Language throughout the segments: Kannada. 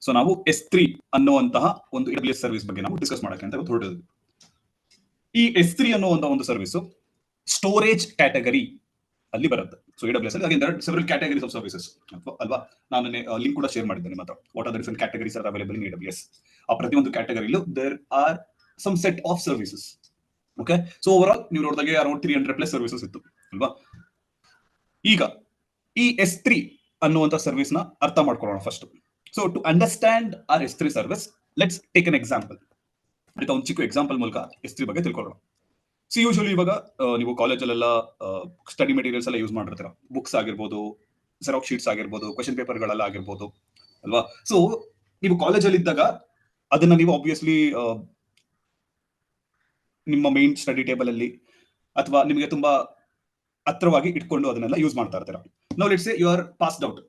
ಸೊ ನಾವು S3 ಅನ್ನುವಂತಹ ಒಂದು AWS ಸರ್ವಿಸ್ ಬಗ್ಗೆ ನಾವು ಡಿಸ್ಕಸ್ ಮಾಡಕ್ಕೆ ಅಂತ ಹೊರಟಿದ್ವಿ. ಈ S3 ಅನ್ನುವಂತಹ ಒಂದು ಸರ್ವಿಸ್ ಸ್ಟೋರೇಜ್ ಕ್ಯಾಟಗರಿ ಅಲ್ಲಿ ಬರುತ್ತೆ. ಸೊ AWS ಅಲ್ಲಿ again several categories of services ಅಲ್ವಾ. ನಾನು ಲಿಂಕ್ ಕೂಡ ಶೇರ್ ಮಾಡಿದ್ದೇನೆ ನಿಮ್ಮ ಹತ್ರ. What are the different categories are available in AWS. ಆ ಪ್ರತಿಯೊಂದು ಕ್ಯಾಟಗರಿಲೂ there are some set of services. Okay, so over all ನೀವು ನೋಡಿದಾಗೆ ಅರೌಂಡ್ 300+ ಸರ್ವಿಸಸ್ ಇತ್ತು ಅಲ್ವಾ. ಈಗ ಈ S3 ಅನ್ನುವಂತ ಸರ್ವಿಸ್ ನ ಅರ್ಥ ಮಾಡ್ಕೊಳ್ಳೋಣ first. So to understand our S3 service, let's take an example. ಆಯ್ತಾ, ಒಂದು ಚಿಕ್ಕ ಎಕ್ಸಾಂಪಲ್ ಮೂಲಕ S3 ಬಗ್ಗೆ ತಿಳ್ಕೊಳ್ಳೋಣ. ಸಿ ಯೂಶುವಲಿ ಇವಾಗ ನೀವು ಕಾಲೇಜಲ್ಲೆಲ್ಲ ಸ್ಟಡಿ ಮೆಟೀರಿಯಲ್ಸ್ ಎಲ್ಲ ಯೂಸ್ ಮಾಡಿರ್ತೀರ. ಬುಕ್ಸ್ ಆಗಿರ್ಬೋದು, ಜೆರಾಕ್ಸ್ ಶೀಟ್ಸ್ ಆಗಿರ್ಬೋದು, ಕ್ವೆಶನ್ ಪೇಪರ್ಗಳೆಲ್ಲ ಆಗಿರ್ಬೋದು ಅಲ್ವಾ. ಸೊ ನೀವು ಕಾಲೇಜಲ್ಲಿ ಇದ್ದಾಗ ಅದನ್ನ ನೀವು ಆಬ್ವಿಯಸ್ಲಿ ನಿಮ್ಮ ಮೈನ್ ಸ್ಟಡಿ ಟೇಬಲ್ ಅಲ್ಲಿ ಅಥವಾ ನಿಮಗೆ ತುಂಬಾ ಹತ್ರವಾಗಿ ಇಟ್ಕೊಂಡು ಅದನ್ನೆಲ್ಲ ಯೂಸ್ ಮಾಡ್ತಾ ಇರ್ತೀರ. Now let's say you are passed out,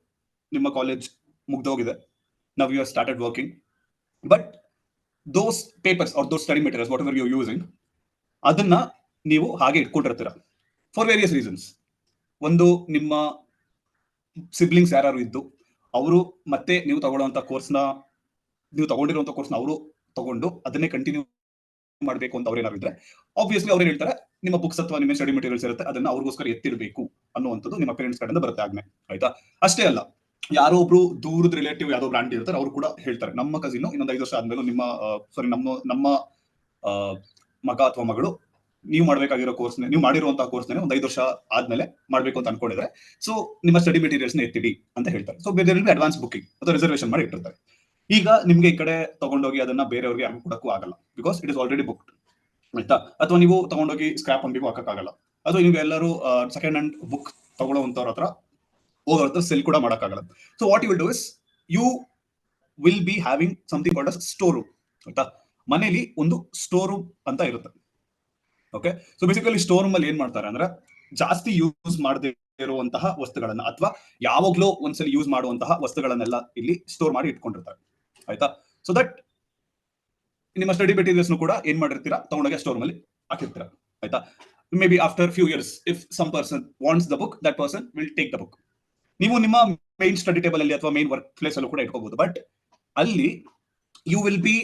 ನಿಮ್ಮ ಕಾಲೇಜ್ ಮುಗ್ದೋಗಿದೆ, now you are started working, but those papers are those study materials whatever you using ಅದನ್ನ ನೀವು ಹಾಗೆ ಇಟ್ಕೊಂಡಿರ್ತೀರ ಫಾರ್ ವೇರಿಯಸ್ ರೀಸನ್ಸ್. ಒಂದು, ನಿಮ್ಮ ಸಿಬ್ಲಿಂಗ್ಸ್ ಯಾರು ಇದ್ದು ಅವರು ಮತ್ತೆ ನೀವು ತಗೊಳ್ಳುವಂತ ಕೋರ್ಸ್ನ, ನೀವು ತಗೊಂಡಿರುವಂತ ಕೋರ್ಸ್ನ ಅವರು ತಗೊಂಡು ಅದನ್ನೇ ಕಂಟಿನ್ಯೂ ಮಾಡಬೇಕು ಅಂತ ಅವ್ರೇನಾದ್ರು ಇದ್ರೆ ಆಬ್ವಿಯಸ್ಲಿ ಅವ್ರೇನ್ ಹೇಳ್ತಾರೆ, ನಿಮ್ಮ ಬುಕ್ಸ್ ಅಥವಾ ನಿಮ್ಮ ಸ್ಟಡಿ ಮೆಟೀರಿಯಲ್ಸ್ ಇರುತ್ತೆ ಅದನ್ನ ಅವ್ರಿಗೋಸ್ಕರ ಎತ್ತಿಡಬೇಕು ಅನ್ನುವಂಥದ್ದು ನಿಮ್ಮ ಪೇರೆಂಟ್ಸ್ ಕಡೆಯಿಂದ ಬರುತ್ತೆ ಆಜ್ಞೆ. ಆಯ್ತಾ, ಅಷ್ಟೇ ಅಲ್ಲ, ಯಾರೋ ಒಬ್ರು ದೂರದ ರಿಲೇಟಿವ್ ಯಾವ್ದೋ ಬ್ರಾಂಡ್ ಇರ್ತಾರೆ, ಅವ್ರು ಕೂಡ ಹೇಳ್ತಾರೆ ನಮ್ಮ ಕಸಿನ್ ಇನ್ನೊಂದು 5 ವರ್ಷ ಆದ್ಮೇಲೆ ನಿಮ್ಮ ನಮ್ಮ ಮಗ ಅಥವಾ ಮಗಳು ನೀವು ಮಾಡ್ಬೇಕಾಗಿರೋ ಕೋರ್ಸ್, ನೀವು ಮಾಡಿರುವಂತಹ ಕೋರ್ಸ್ನೇ ಒಂದು 5 ವರ್ಷ ಆದ್ಮೇಲೆ ಮಾಡ್ಬೇಕು ಅಂತ ಅನ್ಕೊಂಡಿದ್ರೆ ಸೊ ನಿಮ್ಮ ಸ್ಟಡಿ ಮೆಟೀರಿಯಲ್ಸ್ ನ ಎತ್ತಿಡಿ ಅಂತ ಹೇಳ್ತಾರೆ. So there will be advance booking ಅಥವಾ ರಿಸರ್ವೇಶನ್ ಮಾಡಿ ಇಟ್ಟಿರ್ತಾರೆ. ಈಗ ನಿಮ್ಗೆ ಈ ಕಡೆ ತಗೊಂಡೋಗಿ ಅದನ್ನ ಬೇರೆಯವ್ರಿಗೆ ಯಾರು ಕೊಡಕ್ಕೂ ಆಗಲ್ಲ, because it is already booked. ಆಯ್ತಾ, ಅಥವಾ ನೀವು ತಗೊಂಡೋಗಿ ಸ್ಕ್ರಾಪ್ ಅಂಗಡಿಗೂ ಹಾಕಕ್ಕಾಗಲ್ಲ, ಅಥವಾ ನೀವು ಎಲ್ಲರೂ ಸೆಕೆಂಡ್ ಹ್ಯಾಂಡ್ ಬುಕ್ ತಗೊಳ್ಳೋವಂಥವ್ರ ಹತ್ರ ಹೋಗೋರ ಹತ್ರ ಸೆಲ್ ಕೂಡ ಮಾಡೋಕ್ಕಾಗಲ್ಲ. So what you will do is you will be having something called as store room. ಆಯ್ತಾ, ಮನೇಲಿ ಒಂದು ಸ್ಟೋರ್ ರೂಮ್ ಅಂತ ಇರುತ್ತೆ. Okay, so basically store room ಅಲ್ಲಿ ಏನ್ ಮಾಡ್ತಾರೆ ಅಂದ್ರೆ ಜಾಸ್ತಿ ಯೂಸ್ ಮಾಡದೇ ಇರುವಂತಹ ವಸ್ತುಗಳನ್ನ ಅಥವಾ ಯಾವಾಗ್ಲೂ ಒಂದ್ಸಲಿ ಯೂಸ್ ಮಾಡುವಂತಹ ವಸ್ತುಗಳನ್ನೆಲ್ಲ ಇಲ್ಲಿ ಸ್ಟೋರ್ ಮಾಡಿ ಇಟ್ಕೊಂಡಿರ್ತಾರೆ. ಆಯ್ತಾ, ಸೊ ದಟ್ ನಿಮ್ಮ ಸ್ಟಡಿ ಮೆಟೀರಿಯಲ್ಸ್ ಕೂಡ ಏನ್ ಮಾಡಿರ್ತೀರಾ, ತಗೊಂಡೋಗಿ ಸ್ಟೋರ್ ರೂಮ್ ಅಲ್ಲಿ ಹಾಕಿರ್ತೀರಾ. ಆಯ್ತಾ, maybe after few years if some person wants the book, that person will take the book. ನೀವು ನಿಮ್ಮ ಮೈನ್ ಸ್ಟಡಿ ಟೇಬಲ್ ಅಲ್ಲಿ ಅಥವಾ ಮೈನ್ ವರ್ಕ್ ಪ್ಲೇಸ್ ಅಲ್ಲೂ ಕೂಡ ಇಟ್ಕೋಬಹುದು, ಬಟ್ ಅಲ್ಲಿ you will be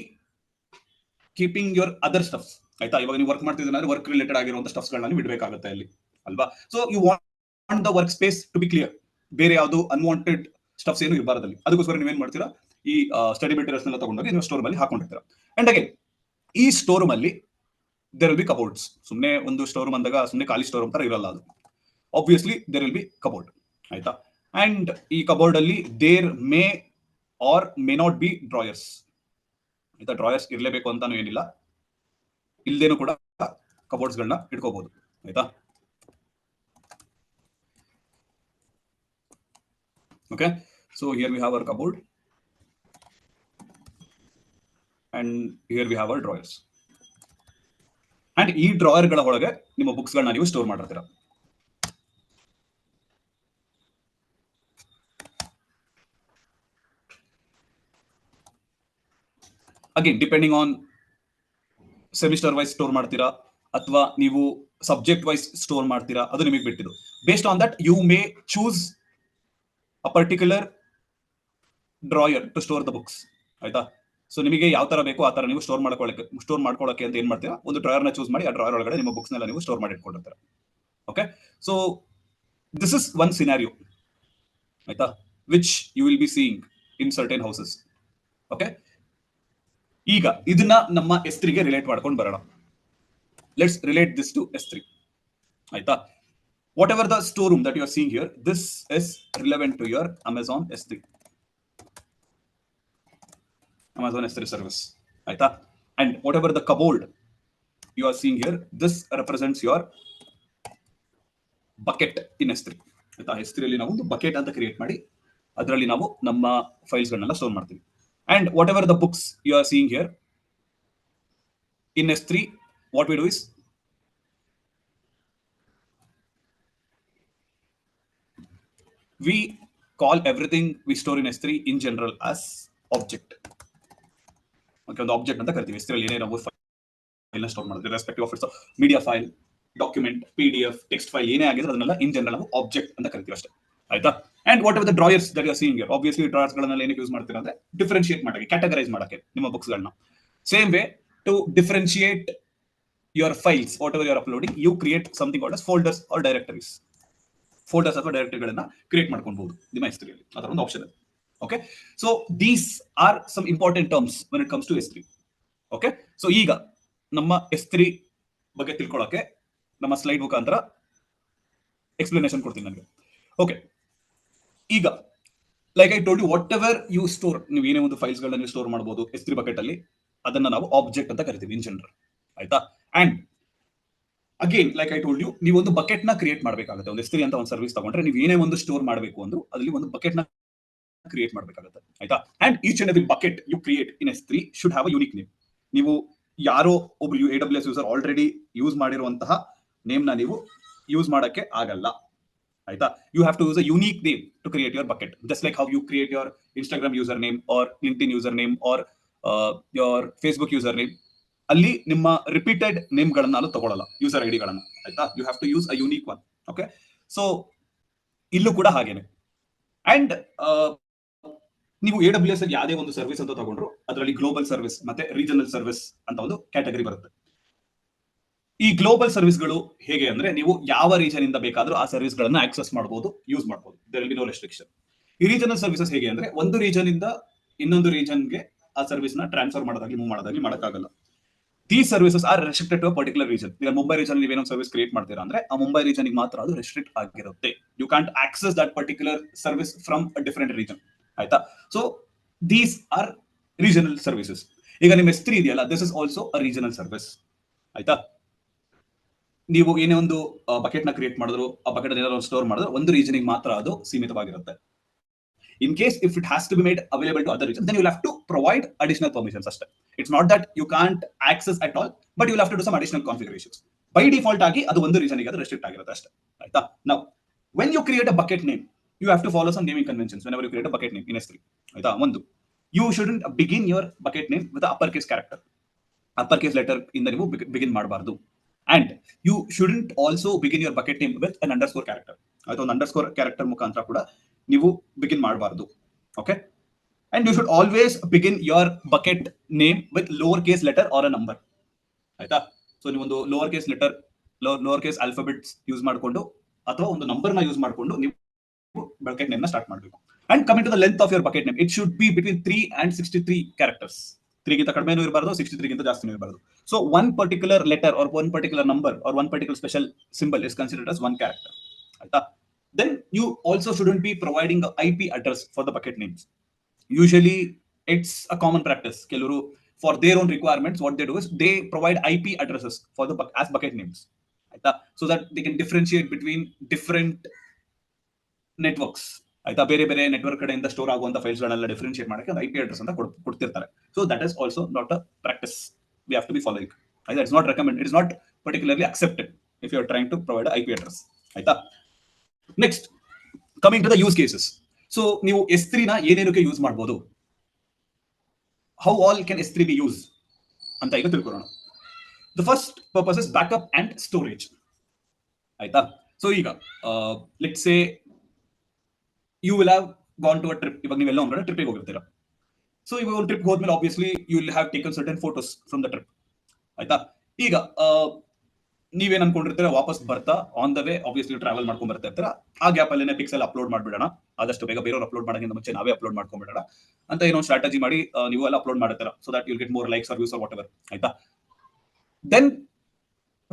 keeping your other stuffs. ಆಯ್ತಾ, ಇವಾಗ ನೀವು ವರ್ಕ್ ಮಾಡ್ತಿದ್ರೆ ವರ್ಕ್ ರಿಲೇಟೆಡ್ ಆಗಿರುವಂತ ಸ್ಟಫ್ಸ್ ಗಳನ್ನ ಬಿಡಬೇಕಾಗುತ್ತೆ ಅಲ್ಲಿ ಅಲ್ವಾ. So you want the work space to be clear, ಬೇರೆ ಯಾವುದು ಅನ್ವಾಂಟೆಡ್ ಸ್ಟಫ್ಸ್ ಏನು ಇರಬಾರದಲ್ಲಿ. ಅದಕ್ಕೋಸ್ಕರ ನೀವೇನ್ ಮಾಡ್ತೀರಾ, ಈ ಸ್ಟಡಿ ಮೆಟೀರಿಯಲ್ಸ್ ಎಲ್ಲ ತಗೊಂಡೋಗಿ ನೀವು ಸ್ಟೋರ್ ಅಲ್ಲಿ ಹಾಕೊಂಡಿರ್ತೀರಾ. ಅಂಡ್ ಅಗೇನ್ ಈ ಸ್ಟೋರ್ ರೂಮ್ ಅಲ್ಲಿ ದೇರ್ ವಿಲ್ ಬಿ ಕಬೋರ್ಡ್ಸ್. ಸುಮ್ಮನೆ ಒಂದು ಸ್ಟೋರ್ ರೂಮ್ ಅಂದಾಗ ಸುಮ್ಮನೆ ಖಾಲಿ ಸ್ಟೋರ್ ರೂಮ್ ತರ ಇರಲ್ಲ ಅದು. Obviously there will be cupboard. ಆಯ್ತಾ, ಅಂಡ್ ಈ ಕಬೋರ್ಡ್ ಅಲ್ಲಿ there may or may not be drawers. ಆಯ್ತಾ, ಡ್ರಾಯರ್ಸ್ ಇರಲೇಬೇಕು ಅಂತಾನು ಏನಿಲ್ಲ, ಇಲ್ದೇನು ಕೂಡ ಕಬೋರ್ಡ್ಸ್ ಗಳನ್ನ ಇಟ್ಕೋಬಹುದು. ಆಯ್ತಾ, okay, so here we have our cupboard and here we have our drawers. And ಈ ಡ್ರಾಯರ್ ಗಳ ಒಳಗೆ ನಿಮ್ಮ ಬುಕ್ಸ್ ಗಳನ್ನ ನೀವು ಸ್ಟೋರ್ ಮಾಡಿರ್ತೀರ. Again depending on semester wise store ಮಾಡ್ತೀರಾ ಅಥವಾ ನೀವು ಸಬ್ಜೆಕ್ಟ್ ವೈಸ್ ಸ್ಟೋರ್ ಮಾಡ್ತೀರಾ, ಅದು ನಿಮಗೆ ಬಿಟ್ಟಿದ್ದು. Based on that you may choose a particular drawer to store the books. ಆಯ್ತಾ, ಸೊ ನಿಮಗೆ ಯಾವ ತರ ಬೇಕೋ ಆ ತರ ನೀವು ಸ್ಟೋರ್ ಮಾಡ್ಕೊಳ್ಳಕ್ಕೆ ಅಂತ ಏನ್ ಮಾಡ್ತೀರಾ, ಒಂದು ಡ್ರಾಯರ್ ನ ಚೂಸ್ ಮಾಡಿ ಆ ಡ್ರಾಯರ್ ಒಳಗಡೆ ನಿಮ್ಮ ಬುಕ್ಸ್ ನೆಲ್ಲ ನೀವು ಸ್ಟೋರ್ ಮಾಡಿ ಇಟ್ಕೊಂಡಿರ್ತೀರ. Okay, so this is one scenario. ಆಯ್ತಾ, which you will be seeing in certain houses. Okay, ಈಗ ಇದನ್ನ ನಮ್ಮ S3 ಗೆ ರಿಲೇಟ್ ಮಾಡ್ಕೊಂಡು ಬರೋಣ. Let's relate this to S3. ಆಯ್ತಾ, whatever the store room that you are seeing here, this is relevant to your Amazon S3 service. ಆಯ್ತಾ, and whatever the cupboard you are seeing here, this represents your bucket in S3. ಆಯ್ತಾ, S3 ಅಲ್ಲಿ ನಾವು ಒಂದು ಬಕೆಟ್ ಅಂತ ಕ್ರಿಯೇಟ್ ಮಾಡಿ ಅದರಲ್ಲಿ ನಾವು ನಮ್ಮ ಫೈಲ್ಸ್ ಗಳನ್ನೆಲ್ಲ ಸ್ಟೋರ್ ಮಾಡ್ತೀವಿ. And whatever the books you are seeing here in S3, what we do is we call everything we store in S3 in general as object. Okay, ಒಂದು ಆಬ್ಜೆಕ್ಟ್ ಅಂತ ಕರಿತೀವಿ. S3 ಅಲ್ಲಿ ಏನೇ ನಾವು ಫೈಲ್ ಸ್ಟೋರ್ ಮಾಡಿದ್ರೆ respective of it's media file, document, PDF, text file ಏನೇ ಆಗಿದ್ರೆ ಅದನ್ನೆಲ್ಲ ಇನ್ ಜನರಲ್ ನಾವು ಆಬ್ಜೆಕ್ಟ್ ಅಂತ ಕರಿತೀವಿ ಅಷ್ಟೇ. ಆಯ್ತಾ. And whatever the drawers that you are seeing here, obviously drawers ಗಳನ್ನ ಏನಕ್ಕೆ ಯೂಸ್ ಮಾಡ್ತೀರಾ ಅಂದ್ರೆ ಡಿಫರೆನ್ಶಿಯೇಟ್ ಮಾಡಕ್ಕೆ, ಕ್ಯಾಟಗರೈಸ್ ಮಾಡಕ್ಕೆ ನಿಮ್ಮ ಬುಕ್ಸ್ ಗಳನ್ನ. Same way to differentiate your files, whatever you are uploading, you create something called as folders or directories. Folders ಅಥವಾ ಡೈರೆಕ್ಟರಿಗಳನ್ನ ಕ್ರಿಯೇಟ್ ಮಾಡ್ಕೊಬಹುದು ನಿಮ್ಮ S3 ಅಲ್ಲಿ, ಅದರ ಒಂದು ಆಪ್ಷನ್ ಇದೆ. Okay, so these are some important terms when it comes to S3. Okay, so ಈಗ ನಮ್ಮ S3 ಬಗ್ಗೆ ತಿಳ್ಕೊಳ್ಳೋಕೆ ನಮ್ಮ ಸ್ಲೈಡ್ ಮುಖಾಂತರ ಎಕ್ಸ್ಪ್ಲನೇಷನ್ ಕೊಡ್ತೀನಿ ನನಗೆ. ಓಕೆ, ಈಗ like I told you, whatever you store, ನೀವು ಏನೇ ಒಂದು ಫೈಲ್ಸ್ ಗಳನ್ನ ನೀವು ಸ್ಟೋರ್ ಮಾಡಬಹುದು S3 ಬಕೆಟ್ ಅಲ್ಲಿ, ಅದನ್ನ ನಾವು ಆಬ್ಜೆಕ್ಟ್ ಅಂತ ಕರಿತೀವಿ ಇನ್ ಜನರಲ್. ಆಯ್ತಾ. And again like I told you, ನೀವು ಒಂದು ಬಕೆಟ್ ನ ಕ್ರಿಯೇಟ್ ಮಾಡಬೇಕಾಗುತ್ತೆ. ಒಂದು S3 ಅಂತ ಒಂದು ಸರ್ವಿಸ್ ತಗೊಂಡ್ರೆ ನೀವು ಏನೇ ಒಂದು ಸ್ಟೋರ್ ಮಾಡಬೇಕು ಅಂದ್ರೂ ಅದರಲ್ಲಿ ಒಂದು ಬಕೆಟ್ ನ ಕ್ರಿಯೇಟ್ ಮಾಡಬೇಕಾಗುತ್ತೆ. ಆಯ್ತಾ. And each and every bucket you create in S3 should have a unique name. ನೀವು ಯಾರೋ ಒಬ್ರು AWS ಯೂಸರ್ ಆಲ್ರೆಡಿ ಯೂಸ್ ಮಾಡಿರುವಂತಹ ನೇಮ್ ನ ನೀವು ಯೂಸ್ ಮಾಡಕ್ಕೆ ಆಗಲ್ಲ. ಆಯ್ತಾ. You have to use a unique name to create your bucket, just like how you create your Instagram user name or LinkedIn user name or your Facebook user name. ಅಲ್ಲಿ ನಿಮ್ಮ ರಿಪೀಟೆಡ್ ನೇಮ್ ಗಳನ್ನ ಅದು ತಗೊಳ್ಳಲ್ಲ, ಯೂಸರ್ ಐಡಿ ಗಳನ್ನ. ಆಯ್ತಾ. You have to use a unique one. Okay, so ಇಲ್ಲೂ ಕೂಡ ಹಾಗೇನೆ. ಅಂಡ್ ನೀವು AWS ಅಲ್ಲಿ ಯಾವುದೇ ಒಂದು ಸರ್ವಿಸ್ ಅಂತ ತಗೊಂಡ್ರು ಅದರಲ್ಲಿ ಗ್ಲೋಬಲ್ ಸರ್ವಿಸ್ ಮತ್ತೆ ರೀಜನಲ್ ಸರ್ವಿಸ್ ಅಂತ ಒಂದು ಕ್ಯಾಟಗರಿ ಬರುತ್ತೆ. ಈ ಗ್ಲೋಬಲ್ ಸರ್ವಿಸ್ಗಳು ಹೇಗೆ ಅಂದ್ರೆ, ನೀವು ಯಾವ ರೀಜನ್ ಇಂದ ಬೇಕಾದ್ರೂ ಆ ಸರ್ವಿಸ್ ಗಳನ್ನ ಆಕ್ಸೆಸ್ ಮಾಡಬಹುದು, ಯೂಸ್ ಮಾಡಬಹುದು. There will be no restriction. ಈ ರೀಜನಲ್ ಸರ್ವಿಸಸ್ ಹೇಗೆ ಅಂದ್ರೆ, ಒಂದು ರೀಜನ್ ಇಂದ ಇನ್ನೊಂದು ರೀಜನ್ಗೆ ಆ ಸರ್ವಿಸ್ ನ ಟ್ರಾನ್ಸ್ಫರ್ ಮಾಡೋದಾಗ್ಲಿ ಮೂವ್ ಮಾಡೋದಾಗ್ಲಿ ಮಾಡಕ್ಕಾಗಲ್ಲ. These services are restricted to a particular region. ಈಗ ಮುಂಬೈ ರೀಜನ್ ನೀವೇನೋ ಸರ್ವಿಸ್ ಕ್ರಿಯೇಟ್ ಮಾಡ್ತೀರಾ ಅಂದ್ರೆ ಆ ಮುಂಬೈ ರೀಜನ್ ಮಾತ್ರ ಅದು ರೆಸ್ಟ್ರಿಕ್ಟ್ ಆಗಿರುತ್ತೆ. You can't access that particular service from a different region. ಆಯ್ತಾ. So these are regional services. ಈಗ ನಿಮ್ಮ S3 ಇದೆಯಲ್ಲ, this is also a regional service. ಆಯ್ತಾ. ನೀವು ಏನೇ ಒಂದು ಬಕೆಟ್ ನ ಕ್ರಿಯೇಟ್ ಮಾಡಿದ್ರು, ಆ ಬಕೆಟ್ ಏನಾದ್ರು ಸ್ಟೋರ್ ಮಾಡಿದ್ರು ಒಂದು ರೀಜನ್ ಮಾತ್ರ ಅದು ಸೀಮಿತವಾಗಿರುತ್ತೆ. In case if it has to be made available to other regions, then you'll have to provide additional permissions. It's not that you can't access at all, but you'll have to do some additional configurations. By default agi adu ಒಂದು ರೀಜನ್ ಗೆ ಅದು ರೆಸ್ಟ್ರಿಕ್ಟ್ ಆಗಿರುತ್ತೆ ಅಷ್ಟೇ. ಆಯ್ತಾ. Now when you create a bucket name, you have to follow some naming conventions whenever you create a bucket name in S3. ಆಯ್ತಾ. ಒಂದು, you shouldn't begin your bucket name with the uppercase character. Uppercase letter ಇಂದ ನೀವು begin ಮಾಡಬಾರದು. And you shouldn't also begin your bucket name with an underscore character. ಆಯ್ತಾ. ಒಂದು ಅಂಡರ್ಸ್ಕೋರ್ ಕ್ಯಾರೆಕ್ಟರ್ ಮುಖಾಂತರ ಕೂಡ ನೀವು ಬಿಗಿನ್ ಮಾಡಬಾರದು. Okay, and you should always begin your bucket name with lower case letter or a number. ಆಯ್ತಾ. ಸೊ ನೀವು ಒಂದು lower case letter, lower case alphabets use ಮಾಡಿಕೊಂಡು ಅಥವಾ ಒಂದು ನಂಬರ್ ನ ಯೂಸ್ ಮಾಡಿಕೊಂಡು ನೀವು ಬಕೆಟ್ ನೇಮ್ ನ ಸ್ಟಾರ್ಟ್ ಮಾಡಬೇಕು. And coming to the length of your bucket name, it should be between 3 and 63 characters. 3 ಗಿಂತ ಕಡಿಮೆನೂ ಇರಬಾರದು, 63 ಗಿಂತ ಜಾಸ್ತಿನೂ ಇರಬಾರದು. So one particular letter or one particular number or one particular special symbol is considered as one character. ಆಯ್ತಾ. Then you also shouldn't be providing an IP address for the bucket names. Usually it's a common practice. Keluru, for their own requirements, what they do is they provide IP addresses for the as bucket names, so that they can differentiate between different networks. ಆಯ್ತಾ. ಬೇರೆ ಬೇರೆ ನೆಟ್ವರ್ಕ್ ಕಡೆಯಿಂದ ಸ್ಟೋರ್ ಆಗುವಂತ ಫೈಲ್ಸ್ ಗಳನ್ನೆಲ್ಲ ಡಿಫರೆನ್ಶಿಯೇಟ್ ಮಾಡಕ್ಕೆ ಒಂದು IP ಅಡ್ರೆಸ್ ಅಂತ ಕೊಡ್ತಿರ್ತಾರೆ. So that is also not a practice we have to be following. ಆಯ್ತಾ. It's not recommended, it is not particularly accepted if you are trying to provide an IP address. ಆಯ್ತಾ. Next, coming to the use cases. So ನೀವು S3 ನ ಏನೇನಕ್ಕೆ ಯೂಸ್ ಮಾಡಬಹುದು, how all can S3 be use ಅಂತ ಈಗ ತಿಳ್ಕೊಳ್ಳೋಣ. The first purpose is backup and storage. ಆಯ್ತಾ. ಸೊ ಈಗ let's say you will have gone to a trip. ಇವಾಗ ನೀವೆಲ್ಲ ಒಂದ್ ಕಡೆ ಟ್ರಿಪ್ಗೆ ಹೋಗಿರ್ತೀರಾ. ಸೊ ಇವಾಗ ಒಂದು ಟ್ರಿಪ್ ಹೋದ್ಮೇಲೆ obviously you will have taken certain photos from the trip. ಆಯ್ತಾ. ಈಗ ನೀವೇನ್ ಅನ್ಕೊಂಡಿರ್ತೀರಾ, ವಾಪಸ್ ಬರ್ತಾ on the way obviously travel ಮಾಡ್ಕೊಂಡ್ ಬರ್ತಾ ಇರ್ತೀರಾ. ಆ ಗ್ಯಾಪ್ ಅಲ್ಲೇನೆ ಪಿಕ್ಸೆಲ್ ಅಪ್ಲೋಡ್ ಮಾಡ್ಬಿಡೋಣ, ಆದಷ್ಟು ಬೇಗ ಬೇರೆಯವ್ರು ಅಪ್ಲೋಡ್ ಮಾಡೋಕ್ಕಿಂತ ಮುಂಚೆ ನಾವೇ ಅಪ್ಲೋಡ್ ಮಾಡ್ಕೊಂಡ್ಬಿಡೋಣ ಅಂತ ಏನೋ ಸ್ಟ್ರಾಟಜಿ ಮಾಡಿ ನೀವು ಎಲ್ಲ ಅಪ್ಲೋಡ್ ಮಾಡ್ತೀರಾ, so that you'll get more likes or views or whatever. ಆಯ್ತಾ. Then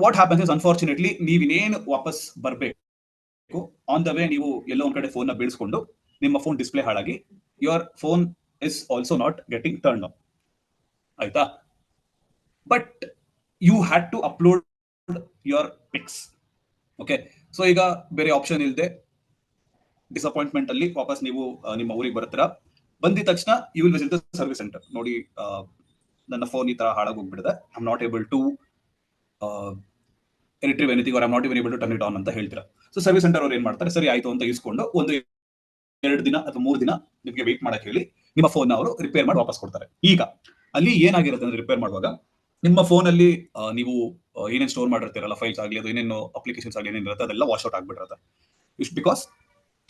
what happens is, unfortunately ನೀವಿನೇನು ವಾಪಸ್ ಬರಬೇಕು ಆನ್ ದ ವೇ ನೀವು ಎಲ್ಲೋ ಒಂದ್ ಕಡೆ ಫೋನ್ ನ ಬೀಳ್ಸ್ಕೊಂಡು ನಿಮ್ಮ ಫೋನ್ ಡಿಸ್ಪ್ಲೇ ಹಾಳಾಗಿ your phone is also not getting turn on. ಆಯ್ತಾ. But you had to upload your pics. Okay. So ಈಗ ಬೇರೆ ಆಪ್ಷನ್ ಇಲ್ಲದೆ ಡಿಸಪಾಯಿಂಟ್ಮೆಂಟ್ ಅಲ್ಲಿ ವಾಪಸ್ ನೀವು ನಿಮ್ಮ ಊರಿಗೆ ಬರ್ತೀರಾ. ಬಂದಿದ ತಕ್ಷಣ you will visit the service centre. ನೋಡಿ, ನನ್ನ ಫೋನ್ ಈ ತರ ಹಾಳಾಗಿ ಹೋಗ್ಬಿಡಿದೆ, I am not able to retrieve anything or I am not even able to turn it on ಅಂತ ಹೇಳ್ತೀರಾ. ಸೊ ಸರ್ವಿಸ್ ಸೆಂಟರ್ ಅವ್ರು ಏನ್ ಮಾಡ್ತಾರೆ, ಸರಿ ಆಯ್ತು ಅಂತ ಇಸ್ಕೊಂಡು ಒಂದು 2 ದಿನ ಅಥವಾ 3 ದಿನ ನಿಮಗೆ ವೇಟ್ ಮಾಡಕ್ಕೆ ಹೇಳಿ ನಿಮ್ಮ ಫೋನ್ ಅವರು ರಿಪೇರ್ ಮಾಡಿ ವಾಪಸ್ ಕೊಡ್ತಾರೆ. ಈಗ ಅಲ್ಲಿ ಏನಾಗಿರುತ್ತೆ ಅಂದ್ರೆ, ರಿಪೇರ್ ಮಾಡುವಾಗ ನಿಮ್ಮ ಫೋನ್ ಅಲ್ಲಿ ನೀವು ಏನೇನು ಸ್ಟೋರ್ ಮಾಡಿರ್ತೀರಲ್ಲ, ಫೈಲ್ಸ್ ಆಗಲಿ ಅದು ಏನೇನು ಅಪ್ಲಿಕೇಶನ್ಸ್ ಆಗಲಿ ಏನೇನಿರುತ್ತೆ ಅದೆಲ್ಲ ವಾಶ್ ಔಟ್ ಆಗ್ಬಿಟ್ಟಿರುತ್ತೆ. ಇಷ್ಟು ಬಿಕಾಸ್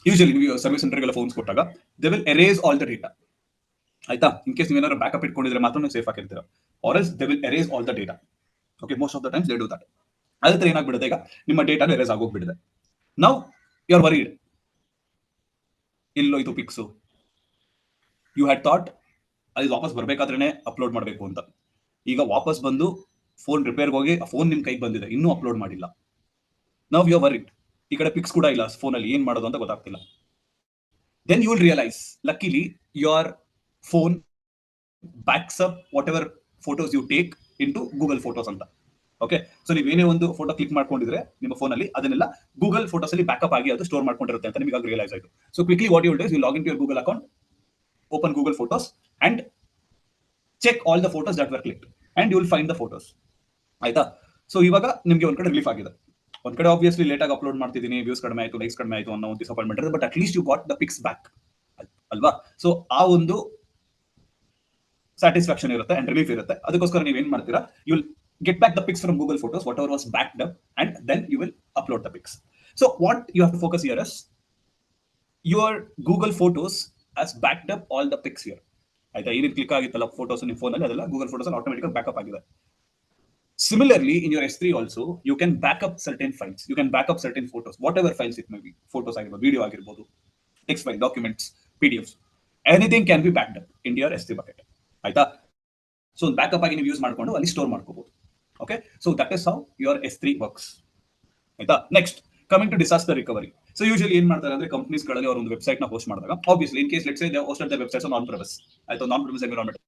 ಯೂಶಲಿ ನೀವು ಸರ್ವಿಸ್ ಸೆಂಟರ್ಗೆಲ್ಲ ಫೋನ್ಸ್ ಕೊಟ್ಟಾಗ they will erase all the data. ಆಯ್ತಾ? ಇನ್ ಕೇಸ್ ನೀವೇನಾದ್ರು ಬ್ಯಾಕಪ್ ಇಟ್ಕೊಂಡಿದ್ರೆ ಮಾತ್ರ ನೀವು ಸೇಫ್ ಆಗಿರ್ತೀರ, or else they will erase all the data. Okay, most of the times they do that. ಅದೇ ತರ ಏನಾಗ್ಬಿಡುತ್ತೆ, ಈಗ ನಿಮ್ಮ ಡೇಟಾ ಎರೇಸ್ ಆಗೋಗ್ಬಿಡಿದೆ. ನೌ ಯು ಆರ್ ವರಿಡ್, ಎಲ್ಲೋಯ್ತು ಪಿಕ್ಸು? ಯು ಹ್ಯಾಡ್ ಥಾಟ್ ಅದು ವಾಪಸ್ ಬರ್ಬೇಕಾದ್ರೇನೆ ಅಪ್ಲೋಡ್ ಮಾಡಬೇಕು ಅಂತ. ಈಗ ವಾಪಸ್ ಬಂದು ಫೋನ್ ರಿಪೇರ್ಗೆ ಹೋಗಿ ಆ ಫೋನ್ ನಿಮ್ ಕೈಗೆ ಬಂದಿದೆ, ಇನ್ನೂ ಅಪ್ಲೋಡ್ ಮಾಡಿಲ್ಲ. ನೌ ಯು ಆರ್ ವರಿಡ್, ಈ ಕಡೆ ಪಿಕ್ಸ್ ಕೂಡ ಇಲ್ಲ ಫೋನಲ್ಲಿ, ಏನ್ ಮಾಡೋದು ಅಂತ ಗೊತ್ತಾಗ್ತಿಲ್ಲ. Then you will realise luckily your phone backs up whatever photos you take into Google Photos ಅಂತ. ಓಕೆ, ಸೊ ನೀವೇನೇ ಒಂದು ಫೋಟೋ ಕ್ಲಿಕ್ ಮಾಡ್ಕೊಂಡಿದ್ರೆ ನಿಮ್ಮ ಫೋನಲ್ಲಿ, ಅದನ್ನೆಲ್ಲ ಗೂಗಲ್ ಫೋಟೋಸ್ ಅಲ್ಲಿ ಬ್ಯಾಕಪ್ ಆಗಿ ಅದು ಸ್ಟೋರ್ ಮಾಡ್ಕೊಂಡಿರುತ್ತೆ ಅಂತ ನಿಮಗೆ ರಿಯಲೈಸ್ ಆಯಿತು. So quickly what you will do is you log in to your Google account, open Google Photos and check all the photos that were clicked and you will find the photos. ಆಯ್ತಾ? ಸೊ ಇವಾಗ ನಿಮಗೆ ಒಂದ್ ಕಡೆ ರಿಲೀಫ್ ಆಗಿದೆ. ಒಂದ್ ಕಡೆ ಆಬ್ವಿಯಸ್ಲಿ ಲೇಟ್ ಆಗಿ ಅಪ್ಲೋಡ್ ಮಾಡ್ತಿದ್ದೀನಿ, ವ್ಯೂಸ್ ಕಡಿಮೆ ಆಯ್ತು, ಲೈಕ್ಸ್ ಕಡಿಮೆ ಆಯ್ತು ಅನ್ನೋ ಒಂದು ಡಿಸಪಾಯಿಂಟ್ಮೆಂಟ್ ಇದೆ, but at least you got the pics back ಅಲ್ವಾ? ಸೊ ಆ ಒಂದು ಸ್ಯಾಟಿಸ್ಫ್ಯಾಕ್ಷನ್ ಇರುತ್ತೆ ಅಂಡ್ ರಿಲೀಫ್ ಇರುತ್ತೆ. ಅದಕ್ಕೋಸ್ಕರ ನೀವು ಏನ್ ಮಾಡ್ತೀರಾ, you will get back the pics from Google Photos whatever was backed up and then you will upload the pics. So what you have to focus here is your Google Photos has backed up all the pics here. ಆಯ್ತಾ? ಏನೇನು ಕ್ಲಿಕ್ ಆಗಿತ್ತಲ್ಲ ಫೋಟೋಸ್ ನಿಮ್ಮ ಫೋನಲ್ಲಿ, ಅದೆಲ್ಲ ಗೂಗಲ್ ಫೋಟೋಸ್ ಅಲ್ಲಿ ಆಟೋಮೆಟಿಕ್ ಬ್ಯಾಕಪ್ ಆಗಿದೆ. Similarly, in your S3 also, you can back up certain files. You can back up certain photos, whatever files it may be. Photos ಆಗಿರ್ಬೋದು, ವಿಡಿಯೋ ಆಗಿರ್ಬೋದು, text file, documents, PDFs. Anything can be backed up in your S3 bucket. ಆಯ್ತಾ? ಸೊ ಬ್ಯಾಕಪ್ ಆಗಿ ನೀವು ಯೂಸ್ ಮಾಡ್ಕೊಂಡು ಅಲ್ಲಿ ಸ್ಟೋರ್ ಮಾಡ್ಕೋಬಹುದು. Okay, so that is how your S3 works. ಆಯ್ತಾ? Next coming to disaster recovery. So usually ಏನ್ ಮಾಡ್ತಾರೆ ಅಂದ್ರೆ, ಕಂಪನೀಸ್ ಗಳಲ್ಲಿ ಅವರು ಒಂದು ವೆಬ್ಸೈಟ್ ನ ಹೋಸ್ಟ್ ಮಾಡಿದಾಗ, obviously in case let's say they hosted the websites on premise, ಆಯ್ತಾ, ನಾನ್ ಪ್ರೆಮಿಸ್ ಎನ್ವಿರಾನ್ಮೆಂಟ್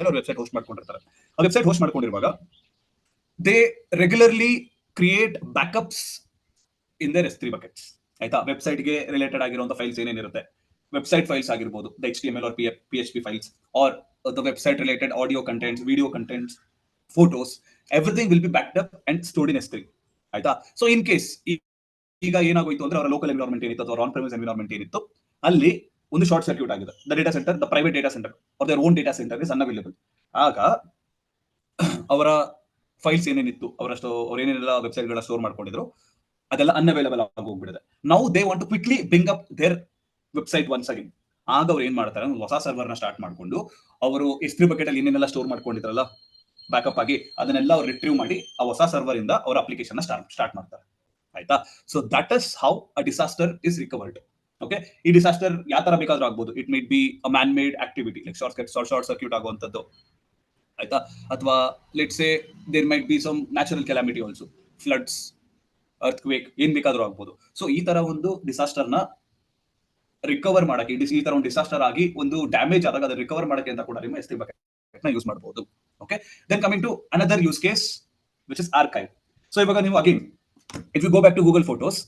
ಅವರು ವೆಬ್ಸೈಟ್ ಹೋಸ್ಟ್ ಮಾಡ್ಕೊಂಡಿರ್ತಾರೆ. ಆ ವೆಬ್ಸೈಟ್ ಹೋಸ್ಟ್ ಮಾಡ್ಕೊಂಡಿರುವಾಗ they regularly create backups in their S3 buckets. ಆಯ್ತಾ? ವೆಬ್ಸೈಟ್ಗೆ ರಿಲೇಟೆಡ್ ಆಗಿರುವಂತಹ ಫೈಲ್ಸ್ ಏನೇನಿರುತ್ತೆ, ವೆಬ್ಸೈಟ್ ಫೈಲ್ಸ್ ಆಗಿರ್ಬೋದು, the HTML or PHP files, or the website related audio contents, video contents, photos, everything will be backed up and stored in S3. ಆಯ್ತಾ? ಸೊ ಇನ್ ಕೇಸ್ ಈಗ ಏನಾಗೋಯ್ತು ಅಂದ್ರೆ, ಅವರ ಲೋಕಲ್ ಎನ್ವಿರಾನ್ಮೆಂಟ್ ಏನಿತ್ತು ಅಥವಾ ಆನ್ ಪ್ರೆಮಿಸ್ ಎನ್ವಿರಾನ್ಮೆಂಟ್ ಏನಿತ್ತು, ಅಲ್ಲಿ ಒಂದು ಶಾರ್ಟ್ ಸರ್ಕ್ಯೂಟ್ ಆಗಿದೆ. The data centre, the private data centre are their own data centre is unavailable. ಆಗ ಅವರ ಫೈಲ್ಸ್ ಏನೇನಿತ್ತು, ಅವ್ರು ಏನೇನೆಲ್ಲ ವೆಬ್ಸೈಟ್ ಗಳ ಸ್ಟೋರ್ ಮಾಡ್ಕೊಂಡಿದ್ರು, ಅದೆಲ್ಲ ಅನ್ಅವೈಲೇಬಲ್ ಆಗಿ ಹೋಗ್ಬಿಡಿದೆ. Now they want to quickly bring up their website once again. ಆಗ ಅವ್ರು ಏನ್ ಮಾಡ್ತಾರೆ, ಒಂದು ಹೊಸ ಸರ್ವರ್ ನ ಸ್ಟಾರ್ಟ್ ಮಾಡ್ಕೊಂಡು, ಅವರು S3 ಬಕೆಟ್ ಅಲ್ಲಿ ಏನೇನೆಲ್ಲ ಸ್ಟೋರ್ ಮಾಡ್ಕೊಂಡಿದ್ರಲ್ಲ ಬ್ಯಾಕಪ್ ಆಗಿ, ಅದನ್ನೆಲ್ಲ ಅವ್ರು ರಿಟ್ರೀವ್ ಮಾಡಿ ಆ ಹೊಸ ಸರ್ವರ್ ಇಂದ ಅವರ ಅಪ್ಲಿಕೇಶನ್ ಸ್ಟಾರ್ಟ್ ಮಾಡ್ತಾರೆ. ಆಯ್ತಾ? So that is how a disaster is recovered. Okay, ಈ ಡಿಸಾಸ್ಟರ್ ಯಾವ ತರ ಬೇಕಾದ್ರೂ ಆಗ್ಬೋದು. It might be a man made activity like short circuit ಆಗುವಂತದ್ದು, ಆಯ್ತಾ, ಅಥವಾ let's say there might be some natural calamity also, floods, earthquake, ಏನ್ ಬೇಕಾದ್ರೂ ಆಗ್ಬೋದು. ಸೊ ಈ ತರ ಒಂದು ಡಿಸಾಸ್ಟರ್ ನ ರಿಕವರ್ ಮಾಡಕ್ಕೆ, ಈ ತರ ಒಂದು ಡಿಸಾಸ್ಟರ್ ಆಗಿ ಒಂದು ಡ್ಯಾಮೇಜ್ ಆದಾಗ ಅದನ್ನ ರಿಕವರ್ ಮಾಡಕ್ಕೆ ಅಂತ ಕೂಡ ನಿಮ್ಮ S3 ಬಕೆಟ್ ನ ಯೂಸ್ ಮಾಡಬಹುದು. Okay, then coming to another use case which is archive. So ಇವಾಗ ನೀವು again if you go back to Google Photos,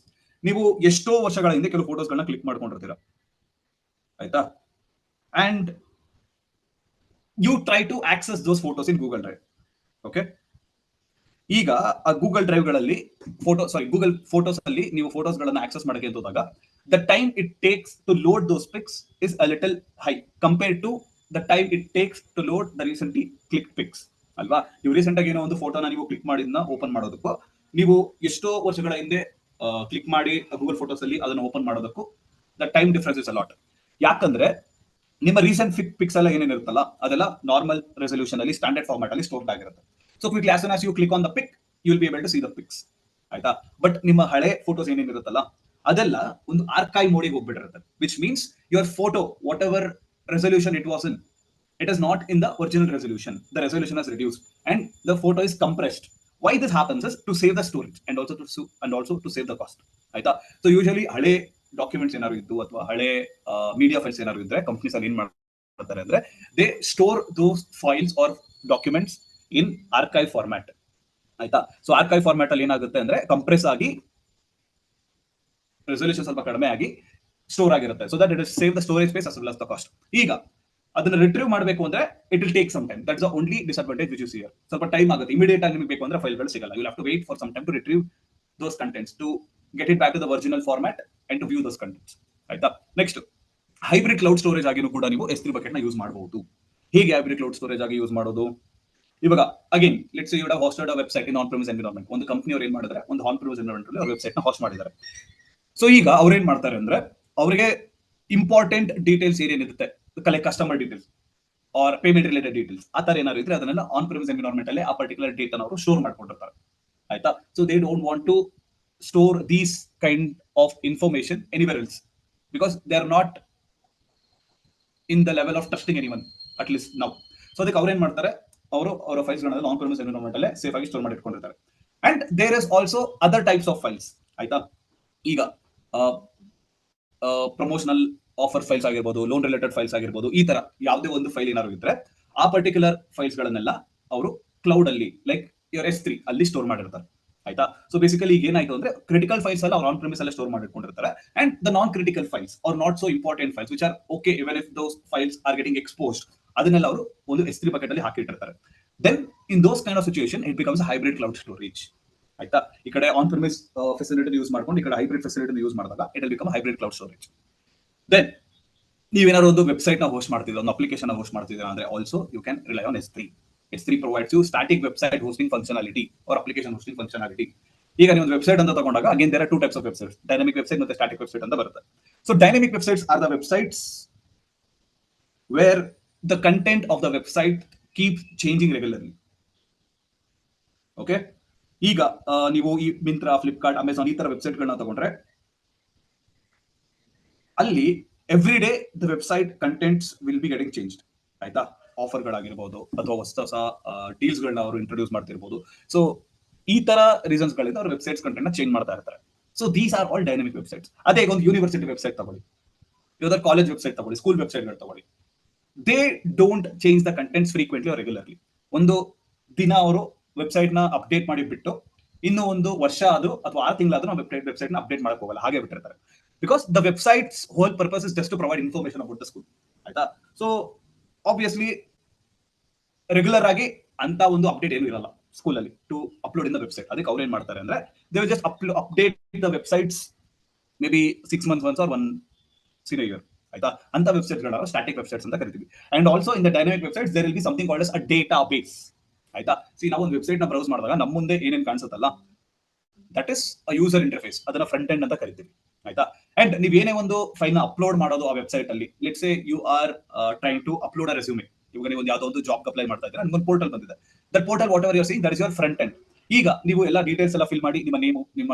ನೀವು ಎಷ್ಟೋ ವರ್ಷಗಳ ಹಿಂದೆ ಕೆಲವು ಫೋಟೋಸ್ ಗಳನ್ನ ಕ್ಲಿಕ್ ಮಾಡ್ಕೊಂಡಿರ್ತೀರಾ. ಆಯ್ತಾ? And you try to access those photos in Google Drive. Okay, ಈಗ ಆ ಗೂಗಲ್ ಡ್ರೈವ್ ಗಳಲ್ಲಿ ಗೂಗಲ್ ಫೋಟೋಸ್ ಅಲ್ಲಿ ನೀವು ಫೋಟೋಸ್ ಗಳನ್ನ ಆಕ್ಸೆಸ್ ಮಾಡಕ್ಕೆ ಅಂತ ಹೋದಾಗ, the time it takes to load those pics is a little high compared to the time it takes to load the recently click pics. ಅಲ್ವಾ? ನೀವು ರೀಸೆಂಟ್ ಆಗಿ ಏನೋ ಒಂದು ಫೋಟೋನ ನೀವು ಕ್ಲಿಕ್ ಮಾಡಿದ್ನ ಓಪನ್ ಮಾಡೋದಕ್ಕೂ, ನೀವು ಎಷ್ಟೋ ವರ್ಷಗಳ ಹಿಂದೆ ಕ್ಲಿಕ್ ಮಾಡಿ ಗೂಗಲ್ ಫೋಟೋಸ್ ಅಲ್ಲಿ ಅದನ್ನು ಓಪನ್ ಮಾಡೋದಕ್ಕೂ the time difference is a lot. ಯಾಕಂದ್ರೆ ನಿಮ್ಮ ರೀಸೆಂಟ್ ಪಿಕ್ಸ್ ಎಲ್ಲ ಏನೇನಿರುತ್ತಲ್ಲ, ಅದೆಲ್ಲ ನಾರ್ಮಲ್ ರೆಸಲ್ಯೂಷನ್ ಅಲ್ಲಿ, ಸ್ಟ್ಯಾಂಡರ್ಡ್ ಫಾರ್ಮ್ಯಾಟ್ ಅಲ್ಲಿ ಸ್ಟೋರ್ ಆಗಿರುತ್ತೆ. So quickly as soon as you click on the pic, you will be able to see the pics. ಆಯ್ತಾ? ಬಟ್ ನಿಮ್ಮ ಹಳೆ ಫೋಟೋಸ್ ಏನೇನಿರುತ್ತಲ್ಲ, ಅದೆಲ್ಲ ಒಂದು ಆರ್ಕೈವ್ ಮೋಡಿಗೆ ಹೋಗ್ಬಿಟ್ಟಿರುತ್ತೆ, which means your photo whatever resolution it was in, it is not in the original resolution. The resolution has reduced and the photo is compressed. Why this happens is to save the storage and also to save the cost. ಆಯ್ತಾ? ಸೊ ಯೂಶಲಿ ಹಳೆ ಡಾಕ್ಯುಮೆಂಟ್ಸ್ ಏನಾದ್ರು ಇದ್ದು ಅಥವಾ ಹಳೆ ಮೀಡಿಯಾ ಫೈಲ್ಸ್ ಏನಾದ್ರು ಇದ್ರೆ, ಕಂಪ್ನೀಸ್ ಅಲ್ಲಿ ಏನ್ ಮಾಡ್ತಾರೆ ಅಂದ್ರೆ, they store those files or documents in archive format. ಆಯ್ತಾ? ಸೊ ಆರ್ಕೈವ್ ಫಾರ್ಮ್ಯಾಟ್ ಅಲ್ಲಿ ಏನಾಗುತ್ತೆ ಅಂದ್ರೆ, ಕಂಪ್ರೆಸ್ ಆಗಿ ರೆಸಲ್ಯೂಷನ್ ಸ್ವಲ್ಪ ಕಡಿಮೆ ಆಗಿ ಸ್ಟೋರ್ ಆಗಿರುತ್ತೆ. So that it is save the storage space as well as the cost. ಈಗ ಅದನ್ನ ರಿಟ್ರೀವ್ ಮಾಡಬೇಕು ಅಂದ್ರೆ it will take some time. That's the only disadvantage which you see here. ಸ್ವಲ್ಪ ಟೈಮ್ ಆಗುತ್ತೆ. ಇಮಿಡಿಯೇಟ್ ಆಗಿ ನಿಮಗೆ ಬೇಕು ಅಂದ್ರೆ ಫೈಲ್ಗಳು ಸಿಗಲ್ಲ. You have to wait for some time to retrieve those contents, to get it back to the original format and to view those contents. ಆಯ್ತಾ? ನೆಕ್ಸ್ಟ್, ಹೈಬ್ರಿಡ್ ಕ್ಲೌಡ್ ಸ್ಟೋರೇಜ್ ಆಗಿನೂ ಕೂಡ ನೀವು S3 ಬಕೆಟ್ ನ ಯೂಸ್ ಮಾಡಬಹುದು. ಹೇಗೆ ಹೈಬ್ರಿಡ್ ಕ್ಲೌಡ್ ಸ್ಟೋರೇಜ್ ಆಗಿ ಯೂಸ್ ಮಾಡೋದು? ಇವಾಗ again let's say you have hosted a website in on premise environment. ಒಂದು ಕಂಪನಿ ಅವರು ಏನ್ ಮಾಡಿದ್ರೆ, ಒಂದು ಆನ್ ಪ್ರೆಮಿಸ್ ಎನ್ವಿರಾನ್ಮೆಂಟ್ ಅಲ್ಲಿ ವೆಬ್ಸೈಟ್ ನ ಹೋಸ್ಟ್ ಮಾಡಿದ್ದಾರೆ. ಸೊ ಈಗ ಅವ್ರು ಏನ್ ಮಾಡ್ತಾರೆ ಅಂದ್ರೆ, ಅವರಿಗೆ ಇಂಪಾರ್ಟೆಂಟ್ ಡೀಟೇಲ್ಸ್ ಏನೇನಿರುತ್ತೆ, customer details or payment related details ಆ ತರ ಏನಾದ್ರು ಇದ್ರೆ ಅದನ್ನೆಲ್ಲ ಆನ್ ಪ್ರಿಮಿಸ್ ಎನ್ವಿರಾನ್ಮೆಂಟ್ ಅಲ್ಲಿ ಆ ಪರ್ಟಿಕ್ಯುಲರ್ ಡೇಟಾ ಅವರು ಸ್ಟೋರ್ ಮಾಡ್ಕೊಂಡಿರ್ತಾರೆ. ಆಯ್ತಾ? So they don't want to store these kind of information anywhere else because they are not in the level of trusting anyone at least now. So ಅದಕ್ಕೆ ಅವ್ರು ಏನ್ ಮಾಡ್ತಾರೆ, ಅವರು ಅವರ ಫೈಲ್ಸ್ ಗಳನ್ನ ಆನ್ ಪ್ರಿಮಿಸ್ ಎನ್ವಿರಾನ್ಮೆಂಟ್ ಅಲ್ಲೇ ಸೇಫ್ ಆಗಿ ಸ್ಟೋರ್ ಮಾಡಿ ಇಟ್ಕೊಂಡಿರ್ತಾರೆ. And there is also other types of files. ಆಯ್ತಾ? ಈಗ ಪ್ರಮೋಷನಲ್ ಆಫರ್ ಫೈಲ್ಸ್ ಆಗಿರ್ಬೋದು, ಲೋನ್ ರಿಲೇಟೆಡ್ ಫೈಲ್ಸ್ ಆಗಿರ್ಬೋದು, ಈ ತರ ಯಾವುದೇ ಒಂದು ಫೈಲ್ ಏನಾದ್ರು ಇದ್ರೆ ಆ ಪರ್ಟಿಕ್ಯುಲರ್ ಫೈಲ್ಸ್ ಗಳನ್ನೆಲ್ಲ ಅವರು ಕ್ಲೌಡ್ ಅಲ್ಲಿ ಲೈಕ್ ಯುವರ್ S3 ಅಲ್ಲಿ ಸ್ಟೋರ್ ಮಾಡಿರ್ತಾರೆ. ಆಯ್ತಾ? ಸೊ ಬೇಸಿಕಲಿ ಈಗ ಏನಾಯ್ತು ಅಂದ್ರೆ ಕ್ರಿಟಿಕಲ್ ಫೈಲ್ಸ್ ಎಲ್ಲ ಅವ್ರು ಆನ್ ಪ್ರಿಮಿಸ್ ಅಲ್ಲೇ ಸ್ಟೋರ್ ಮಾಡಿಟ್ಕೊಂಡಿರ್ತಾರೆ. And the non critical files or not so important files which are okay even if those files are getting exposed, ಅದನ್ನೆಲ್ಲ ಅವರು ಒಂದು S3 ಬಕೆಟ್ ಅಲ್ಲಿ ಹಾಕಿಟ್ಟಿರ್ತಾರೆ. Then in those kind of situation it becomes hybrid cloud storage. ಆಯ್ತಾ? ಈ ಕಡೆ ಆನ್ ಪ್ರಿಮಿಸ್ ಫೆಸಿಲಿಟಿ ಯೂಸ್ ಮಾಡ್ಕೊಂಡು ಈ ಕಡೆ ಹೈಬ್ರಿಡ್ ಫೆಸಿಲಿಟಿ ಯೂಸ್ ಮಾಡಿದಾಗ it will become hybrid cloud storage. Then ನೀವೇನಾದ್ರು ಒಂದು ವೆಬ್ಸೈಟ್ ನ ಹೋಸ್ಟ್ ಮಾಡ್ತಿದ್ದೀರಾ, ಒಂದು ಅಪ್ಲಿಕೇಶನ್ ಹೋಸ್ಟ್ ಮಾಡ್ತಿದ್ದೀರಾ ಅಂದ್ರೆ also you can rely on S3. S3 provides you static website hosting functionality or application hosting functionality. ಈಗ ನೀವು ಒಂದು ವೆಬ್ಸೈಟ್ ಅಂತ ತಗೊಂಡಾಗ again there are two types of websites, dynamic website ಮತ್ತೆ ಸ್ಟಾಟಿಕ್ ವೆಬ್ಸೈಟ್ ಅಂತ ಬರುತ್ತೆ. So dynamic websites are the websites where the content of the website keep changing regularly. Okay, ಈಗ ನೀವು ಈ ಮಿಂತ್ರಾ, ಫ್ಲಿಪ್ಕಾರ್ಟ್, ಅಮೆಝಾನ್ ಈ ತರ ವೆಬ್ಸೈಟ್ ಗಳನ್ನ ತಗೊಂಡ್ರೆ ಅಲ್ಲಿ every day the website contents will be getting changed. ಆಯ್ತಾ? ಆಫರ್ ಗಳಾಗಿರ್ಬೋದು ಅಥವಾ ಹೊಸ ಹೊಸ ಡೀಲ್ಸ್ ಗಳನ್ನ ಅವರು ಇಂಟ್ರೊಡ್ಯೂಸ್ ಮಾಡ್ತಿರ್ಬೋದು. ಸೊ ಈ ತರ ರೀಸನ್ಸ್ ಗಳಿಂದ ಅವ್ರ ವೆಬ್ಸೈಟ್ಸ್ ಕಂಟೆಂಟ್ ನ ಚೇಂಜ್ ಮಾಡ್ತಾ ಇರ್ತಾರೆ. So these are all dynamic websites. ಅದೇ ಈಗ ಒಂದು ಯೂನಿವರ್ಸಿಟಿ ವೆಬ್ಸೈಟ್ ತಗೊಳ್ಳಿ, ಯಾವ್ದಾದ್ರು ಕಾಲೇಜ್ ವೆಬ್ಸೈಟ್ ತಗೊಳ್ಳಿ, ಸ್ಕೂಲ್ ವೆಬ್ಸೈಟ್ ಗಳು ತಗೊಳ್ಳಿ, they don't change the contents frequently or regularly. ಒಂದು ದಿನ ಅವರು ವೆಬ್ಸೈಟ್ ನ ಅಪ್ಡೇಟ್ ಮಾಡಿ ಬಿಟ್ಟು ಇನ್ನು ಒಂದು ವರ್ಷ ಆದ್ರೂ ಅಥವಾ 6 ತಿಂಗಳಾದ್ರೂ ನಾವು ವೆಬ್ಸೈಟ್ ನ ಅಪ್ಡೇಟ್ ಮಾಡಕ್ ಹೋಗಲ್ಲ, ಹಾಗೆ ಬಿಟ್ಟಿರ್ತಾರೆ. Because the websites whole purpose is just to provide information about the school. ಆಯ್ತಾ? ಸೊ ಆಬ್ವಿಯಸ್ಲಿ ರೆಗ್ಯುಲರ್ ಆಗಿ ಅಂತ ಒಂದು ಅಪ್ಡೇಟ್ ಏನು ಇರಲ್ಲ ಸ್ಕೂಲ್ ಅಲ್ಲಿ to upload in the website. ಅದಕ್ಕೆ ಅವ್ರು ಏನ್ ಮಾಡ್ತಾರೆ ಅಂದ್ರೆ they will just update the websites maybe 6 months once or once in a year. ಆಯ್ತಾ? ಅಂತ ವೆಬ್ಸೈಟ್ ಗಳನ್ನ ಸ್ಟಾಟಿಕ್ ವೆಬ್ಸೈಟ್ಸ್ ಅಂತ ಕರಿತೀವಿ. And also in the dynamic websites there will be something called as a data base. ಆಯ್ತಾ? ಸಿ ನಾವು ಒಂದು ವೆಬ್ಸೈಟ್ ನ ಬ್ರೌಸ್ ಮಾಡಿದಾಗ ನಮ್ಮ ಮುಂದೆ ಏನೇನ್ ಕಾಣಿಸುತ್ತಲ್ಲ that is a user interface, ಅದನ್ನ ಫ್ರಂಟ್ ಎಂಡ್ ಅಂತ ಕರಿತೀವಿ. ಆಯ್ತಾ? ಅಂಡ್ ನೀವ್ ಏನೇ ಒಂದು ಫೈಲ್ ನ ಅಪ್ಲೋಡ್ ಮಾಡೋದು ಆ ವೆಬ್ಸೈಟ್ ಅಲ್ಲಿ, let's say you are trying to upload a resume. ಇವಾಗ ನೀವು ಒಂದು ಯಾವ್ದೋ ಒಂದು ಜಾಬ್ ಅಪ್ಲೈ ಮಾಡ್ತಾ ಇದ್ದೀರಾ, ನಿಮ್ಗೊಂದು ಪೋರ್ಟಲ್ ಬಂದಿದೆ. That portal whatever you are seeing that is your front end. ಈಗ ನೀವು ಎಲ್ಲ ಡೀಟೇಲ್ಸ್ ಎಲ್ಲ ಫಿಲ್ ಮಾಡಿ ನಿಮ್ಮ ನೇಮು, ನಿಮ್ಮ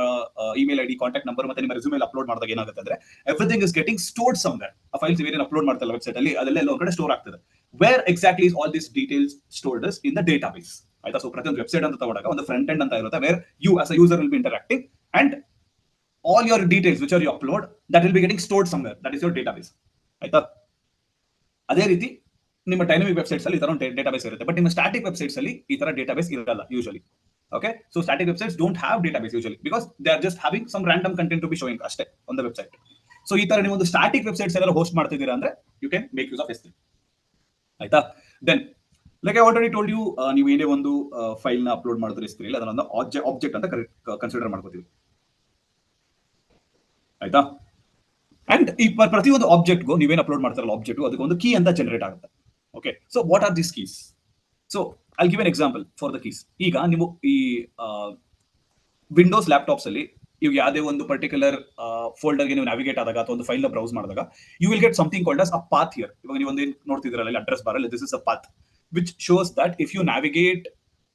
ಇಮೇಲ್ ಐಡಿ, ಕಾಂಟ್ಯಾಕ್ಟ್ ನಂಬರ್ ಮತ್ತೆ ನಿಮ್ಮ ರೆಸ್ಯೂಮೆ ಅಪ್ಲೋಡ್ ಮಾಡಿದಾಗ ಏನಾಗುತ್ತೆ ಅಂದ್ರೆ everything is getting stored somewhere. ಆ ಫೈಲ್ಸ್ ಏನೇನು ಅಪ್ಲೋಡ್ ಮಾಡ್ತಾರಲ್ಲ ವೆಬ್ಸೈಟ್ ಅಲ್ಲಿ ಅದೆಲ್ಲ ಒಂದು ಕಡೆ ಸ್ಟೋರ್ ಆಗ್ತದೆ. Where exactly is all this details stored is in the data base. ಆಯ್ತಾ? ಸೊ ಪ್ರತಿಯೊಂದು ವೆಬ್ಸೈಟ್ ಅಂತ ತಗೊಂಡಾಗ ಒಂದು ಫ್ರಂಟ್ ಎಂಡ್ ಅಂತ ಇರುತ್ತೆ where you as a user will be interacting and all your details which are you upload that will be getting stored somewhere, that is your database. ಆಯ್ತಾ? ಅದೇ ರೀತಿ ನಿಮ್ಮ ಡೈನಾಮಿಕ್ ವೆಬ್ಸೈಟ್ಸ್ ಅಲ್ಲಿ ಈ ತರ ಒಂದು ಡೇಟಾಬೇಸ್ ಇರುತ್ತೆ. ಬಟ್ ನಿಮ್ಮ ಸ್ಟಾಟಿಕ್ ವೆಬ್ಸೈಟ್ಸ್ ಅಲ್ಲಿ ಈ ತರ ಡೇಟಾಬೇಸ್ ಇರಲ್ಲ usually. Okay, so static websites don't have database usually because they are just having some random content to be showing ಅಷ್ಟೇ ಆನ್ ದ ವೆಬ್ಸೈಟ್. ಸೊ ಈ ತರ ನೀವು ಒಂದು ಸ್ಟಾಟಿಕ್ ವೆಬ್ಸೈಟ್ಸ್ ಎಲ್ಲ ಹೋಸ್ಟ್ ಮಾಡ್ತಿದ್ದೀರಾ ಅಂದ್ರೆ you can make use of S3. ಆಯ್ತಾ? Then like I already told you, ನೀವು ಏನೇ ಒಂದು ಫೈಲ್ ನ ಅಪ್ಲೋಡ್ ಮಾಡಿದ್ರೆ S3 ಅಲ್ಲಿ ಅದನ್ನ ಆಬ್ಜೆಕ್ಟ್ ಅಂತ ಕನ್ಸಿಡರ್ ಮಾಡ್ಕೋತೀವಿ. ಆಯ್ತಾ? ಅಂಡ್ ಈ ಪ್ರತಿಯೊಂದು ಆಬ್ಜೆಕ್ಟ್ಗೂ ನೀವೇನು ಅಪ್ಲೋಡ್ ಮಾಡ್ತಾರಲ್ಲ ಆಬ್ಜೆಕ್ಟ್ ಅದಕ್ಕೆ ಒಂದು ಕೀ ಅಂತ ಜನರೇಟ್ ಆಗುತ್ತೆ. Okay, so what are this keys? So I give an example for the keys. ಈಗ ನೀವು ಈ ವಿಂಡೋಸ್ ಲ್ಯಾಪ್ಟಾಪ್ಸ್ ಅಲ್ಲಿ ನೀವು ಯಾವುದೇ ಒಂದು ಪರ್ಟಿಕ್ಯುಲರ್ ಫೋಲ್ಡರ್ಗೆ ನೀವು ನ್ಯಾವಿಗೇಟ್ ಆದಾಗ ಅಥವಾ ಒಂದು ಫೈಲ್ ನ ಬ್ರೌಸ್ ಮಾಡಿದಾಗ you will get something called as a path here. ಇವಾಗ ನೀವು ಒಂದು ನೋಡ್ತಿದ್ರಲ್ಲ ಅಡ್ರೆಸ್ ಬಾರ್ ಅಲ್ಲಿ, this is a path which shows that if you navigate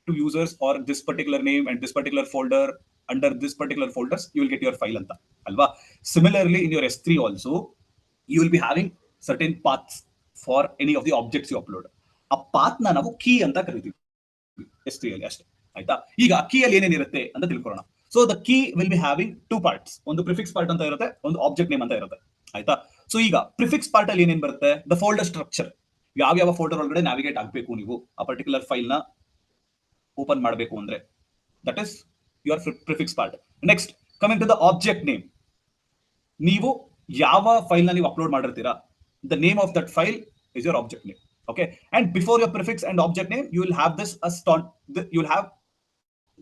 to users or this particular name and this particular folder under this particular folders you will get your file anta alva. Similarly in your S3 also you will be having certain paths for any of the objects you upload. ಆ path na ನಾವು key anta ಕರೀತೀವಿ S3 ಅಲ್ಲಿ ಅಷ್ಟೇ. ಆಯ್ತಾ? ಈಗ key ಅಲ್ಲಿ ಏನೇನು ಇರುತ್ತೆ ಅಂತ ತಿಳ್ಕೊಳ್ಳೋಣ. So the key will be having two parts, ಒಂದು prefix part ಅಂತ ಇರುತ್ತೆ, ಒಂದು object name ಅಂತ ಇರುತ್ತೆ. ಆಯ್ತಾ? ಸೊ ಈಗ prefix part ಅಲ್ಲಿ ಏನೇನು ಬರುತ್ತೆ, the folder structure, ಯಾವ ಫೋಲ್ಡರ್ ಒಳಗಡೆ ನ್ಯಾವಿಗೇಟ್ ಆಗಬೇಕು ನೀವು ಆ ಪರ್ಟಿಕ್ಯುಲರ್ ಫೈಲ್ ನ ಓಪನ್ ಮಾಡಬೇಕು ಅಂದ್ರೆ, that is your prefix part. Next, coming to the object name, ನೀವು ಯಾವ ಫೈಲ್ ನ ನೀವು upload ಮಾಡಿರ್ತೀರಾ, the name of that file is your object name. Okay, and before your prefix and object name you will have this you will have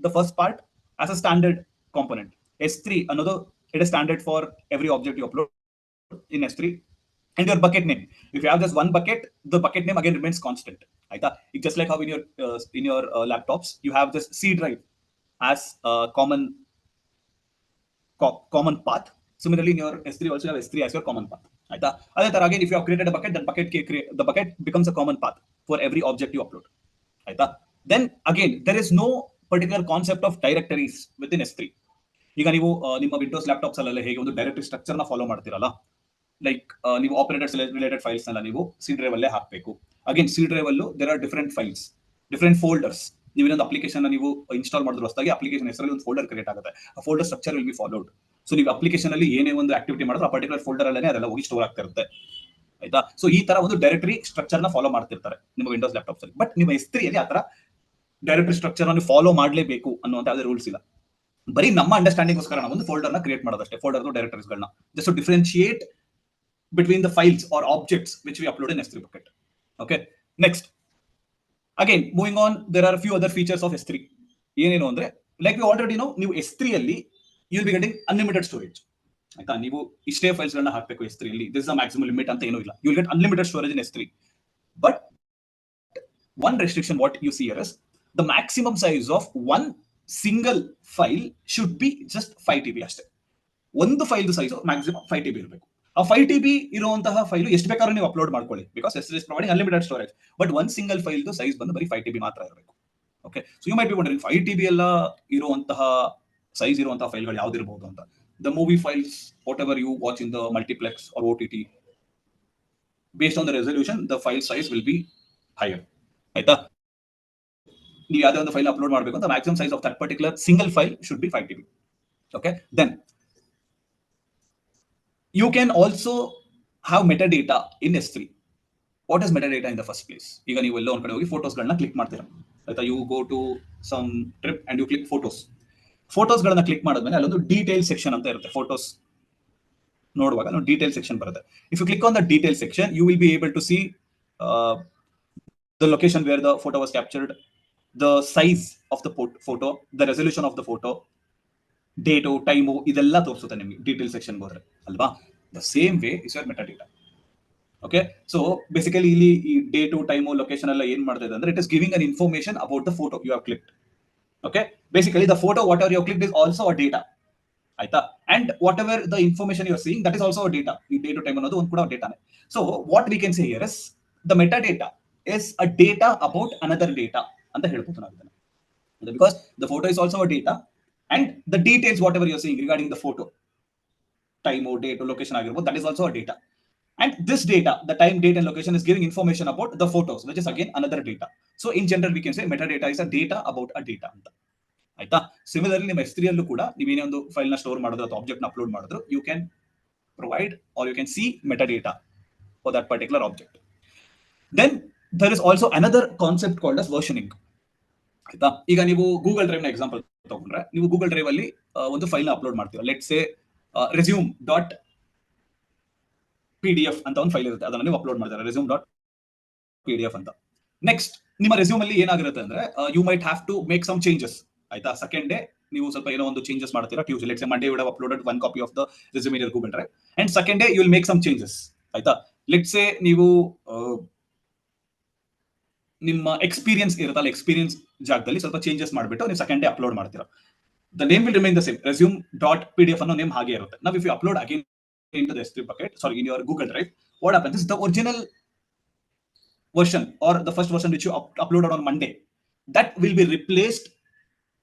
the first part as a standard component. S3 another, it is standard for every object you upload in S3. And your bucket name, if you have just one bucket, the bucket name again remains constant. Aita? It's just like how in your laptops you have this C drive as a common path. Similarly, in your S3 also you have S3 as your common path. ಆಯ್ತಾ? ಅದೇ ತರ again, if you have created a bucket, then the bucket becomes a common path for every object you upload. ಆಯ್ತಾ? Then again, there is no particular concept of directories within S3. ಈಗ ನೀವು ನಿಮ್ಮ ವಿಂಡೋಸ್ ಲ್ಯಾಪ್ಟಾಪ್ಸ್ ಅಲ್ಲೆಲ್ಲ ಹೇಗೆ ಒಂದು ಡೈರೆಕ್ಟರಿ ಸ್ಟ್ರಕ್ಚರ್ ನ ಫಾಲೋ ಮಾಡ್ತಿರಲ್ಲ, ಲೈಕ್ ನೀವು ಆಪರೇಟರ್ಸ್ ರಿಲೇಟೆಡ್ ಫೈಲ್ಸ್ ನೆಲ್ಲ ನೀವು ಸಿ ಡ್ರೈವ್ ಅಲ್ಲೇ ಹಾಕಬೇಕು. ಅಗೇನ್ ಸಿ ಡ್ರೈವ್ ಅಲ್ಲೂ there are different files, different folders. ನೀವು ಇನ್ನೊಂದು ಅಪ್ಲಿಕೇಶನ್ ನೀವು ಇನ್ಸ್ಟಾಲ್ ಮಾಡಿದ್ರು ಹೊಸದಾಗಿ ಅಪ್ಲಿಕೇಶನ್ ಹೆಸರಲ್ಲಿ ಒಂದು ಫೋಲ್ಡರ್ ಕ್ರಿಯೇಟ್ ಆಗುತ್ತೆ. ಆ folder structure will be followed. So ನೀವು ಅಪ್ಲಿಕೇಶನ್ ಅಲ್ಲಿ ಏನೇ ಒಂದು ಆಕ್ಟಿವಿಟಿ ಮಾಡಿದ್ರು ಆ ಪರ್ಟಿಕ್ಯುಲರ್ ಫೋಲ್ಡರ್ ಅಲ್ಲೇ ಅದೆಲ್ಲ ಹೋಗಿ ಸ್ಟೋರ್ ಆಗ್ತಾ ಇರುತ್ತೆ. ಆಯ್ತಾ? ಸೊ ಈ ತರ ಒಂದು ಡೈರೆಕ್ಟರಿ ಸ್ಟ್ರಕ್ಚರ್ ನ ಫಾಲೋ ಮಾಡ್ತಿರ್ತಾರೆ ನಿಮ್ಮ ವಿಂಡೋಸ್ ಲ್ಯಾಪ್ಟಾಪ್ಸ್ ಅಲ್ಲಿ. ಬಟ್ ನಿಮ್ಮ S3 ಅಲ್ಲಿ ಆ ತರ ಡೈರೆಕ್ಟರಿ ಸ್ಟ್ರಕ್ಚರ್ ಅನ್ನು ಫಾಲೋ ಮಾಡಲೇಬೇಕು ಅನ್ನುವಂತ ಯಾವುದೇ ರೂಲ್ಸ್ ಇಲ್ಲ. ಬರೀ ನಮ್ಮ ಅಂಡರ್ಸ್ಟ್ಯಾಂಡಿಂಗ್ಗೋಸ್ಕರ ನಾವು ಒಂದು ಫೋಲ್ಡರ್ ನ ಕ್ರಿಯೇಟ್ ಮಾಡೋದಷ್ಟೇ, ಫೋಲ್ಡರ್ ಡೈರೆಕ್ಟರೀಸ್ ಗಳನ್ನ, just to differentiate between the files or objects which we upload in S3 bucket. Okay, next, again moving on, there are a few other features of S3. ಏನೇನು ಅಂದ್ರೆ, like we already know, ನೀವು S3 ಅಲ್ಲಿ you will be getting unlimited storage. ಆಯ್ತಾ? ನೀವು ಇಷ್ಟೇ ಫೈಲ್ಸ್ ಗಳನ್ನ ಹಾಕಬೇಕು S3 ಅಲ್ಲಿ, this is a maximum limit ಅಂತ ಏನೂ ಇಲ್ಲ. You will get unlimited storage in S3. But one restriction what you see here is the maximum size of one single file should be just 5 TB ಅಷ್ಟೇ. ಒಂದು ಫೈಲ್ ಸೈಜ್ ಮ್ಯಾಕ್ಸಿಮಮ್ 5 TB ಇರಬೇಕು. ಆ 5 TB ಇರುವಂತಹ ಫೈಲ್ ಎಷ್ಟು ಬೇಕಾದ್ರೂ ನೀವು ಅಪ್ಲೋಡ್ ಮಾಡ್ಕೊಳ್ಳಿ, because S3 is providing unlimited storage. But one single file size ಬಂದು ಬರೀ 5 TB ಮಾತ್ರ ಇರಬೇಕು. Okay, so you might be wondering 5 TB ಎಲ್ಲ ಇರುವಂತಹ ಸೈಜ್ ಇರುವಂತಹ ಫೈಲ್ಗಳು ಯಾವ್ದಿರಬಹುದು ಅಂತ. The movie files, whatever you watch in the multiplex or OTT, based on the resolution the file size will be higher. ಆಯ್ತಾ? ನೀವು ಯಾವುದೇ ಒಂದು ಫೈಲ್ ಅಪ್ಲೋಡ್ ಮಾಡಬೇಕು ಅಂತ maximum size of that particular single file should be 5 TB. Okay, then you can also have metadata in S3. What is metadata in the first place? ಈಗ ನೀವು ಎಲ್ಲ ಒಂದು ಕಡೆ ಹೋಗಿ ಫೋಟೋಸ್ ಗಳನ್ನ ಕ್ಲಿಕ್ ಮಾಡ್ತೀರಾ. ಆಯ್ತಾ? You go to some trip and you click photos ಗಳನ್ನ ಕ್ಲಿಕ್ ಮಾಡಿದ್ಮೇಲೆ ಅಲ್ಲೊಂದು ಡೀಟೇಲ್ ಸೆಕ್ಷನ್ ಅಂತ ಇರುತ್ತೆ. ಫೋಟೋಸ್ ನೋಡುವಾಗ ನಾವು ಡೀಟೇಲ್ ಸೆಕ್ಷನ್ ಬರುತ್ತೆ. If you click on the detail section, you will be able to see the location where the photo was captured, the size of the photo, the resolution of the photo, date, time, ಇದೆಲ್ಲ ತೋರಿಸುತ್ತೆ ನಿಮಗೆ ಡೀಟೇಲ್ ಸೆಕ್ಷನ್ ಹೋದ್ರೆ ಅಲ್ವಾ. The same way is your metadata. Okay, so basically ಇಲ್ಲಿ ಈ ಡೇಟು, ಟೈಮು, ಲೊಕೇಶನ್ ಎಲ್ಲ ಏನ್ ಮಾಡ್ತಾ ಇದೆ ಅಂದ್ರೆ, it is giving an information about the photo you have clicked. Okay, basically the photo whatever you clicked is also a data. ಆಯ್ತಾ? And whatever the information you are seeing, that is also a data. ಈ ಡೇಟು, ಟೈಮ್ ಅನ್ನೋದು ಒಂದು ಕೂಡ ಡೇಟಾನೆ. So what we can say here is the metadata is a data about another data ಅಂತ ಹೇಳ್ಬೋದು ನಾವು ಇದನ್ನ. Because the photo is also a data and the details whatever you're seeing regarding the photo, time or date or location agirbodu, that is also a data. And this data, the time, date and location, is giving information about the photos, which is again another data. So in general we can say metadata is a data about a data anta. ಆಯ್ತಾ? ಸಿಮಿಲರ್ಲಿ ನಿಮ್ಮ S3 ಅಲ್ಲೂ ಕೂಡ ನೀವು ಏನೇ ಒಂದು ಫೈಲ್ ನ ಸ್ಟೋರ್ ಮಾಡಿದ್ರು ಅಥವಾ ಆಬ್ಜೆಕ್ಟ್ ನ ಅಪ್ಲೋಡ್ ಮಾಡಿದ್ರು, you can provide or you can see metadata for that particular object. Then there is also another concept called as versioning. ಆಯ್ತಾ? ಈಗ ನೀವು ಗೂಗಲ್ ಡ್ರೈವ್ ನ ಎಕ್ಸಾಂಪಲ್ ತಗೊಂಡ್ರೆ, ನೀವು ಗೂಗಲ್ ಡ್ರೈವ್ ಅಲ್ಲಿ ಒಂದು ಫೈಲ್ ನ ಅಪ್ಲೋಡ್ ಮಾಡ್ತೀರಾ. ಲೆಟ್ಸ್ ಸೇ resume.pdf ಅಂತ ಒಂದು ಫೈಲ್ ಇರುತ್ತೆ, ಅದನ್ನ ನೀವು ಅಪ್ಲೋಡ್ ಮಾಡ್ತೀರಾ, resume.pdf ಅಂತ. ನೆಕ್ಸ್ಟ್ ನಿಮ್ಮ ರೆಸ್ಯೂಮ್ ಅಲ್ಲಿ ಏನಾಗಿರುತ್ತೆ ಅಂದ್ರೆ, you might have to make some changes. ಆಯ್ತಾ? ಸೆಕೆಂಡ್ ಡೇ ನೀವು ಸ್ವಲ್ಪ ಏನೋ ಒಂದು ಚೇಂಜಸ್ ಮಾಡ್ತೀರಾ. Tuesday, let's say Monday you would have uploaded one copy of the resume in your Google drive, and second day you will make some changes. ಆಯ್ತಾ? ಲೆಟ್ಸ್ ಸೇ ನೀವು ನಿಮ್ಮ ಎಕ್ಸ್ಪೀರಿಯನ್ಸ್ ಇರುತ್ತಲ್ಲ, ಎಕ್ಸ್ಪೀರಿಯನ್ಸ್ ಜಾಗದಲ್ಲಿ ಸ್ವಲ್ಪ ಚೇಂಜಸ್ ಮಾಡಿಬಿಟ್ಟು ನೀವು ಸೆಕೆಂಡ್ ಡೇ ಅಪ್ಲೋಡ್ ಮಾಡ್ತೀರಾ. The name will remain the same, resume.pdf ಅನ್ನೋ ನೇಮ್ ಹಾಗೆ ಇರುತ್ತೆ. ನಾವು if you upload again into the S3 bucket, sorry, in your Google Drive, what happens is the original version or the first version which you uploaded on Monday, that will be replaced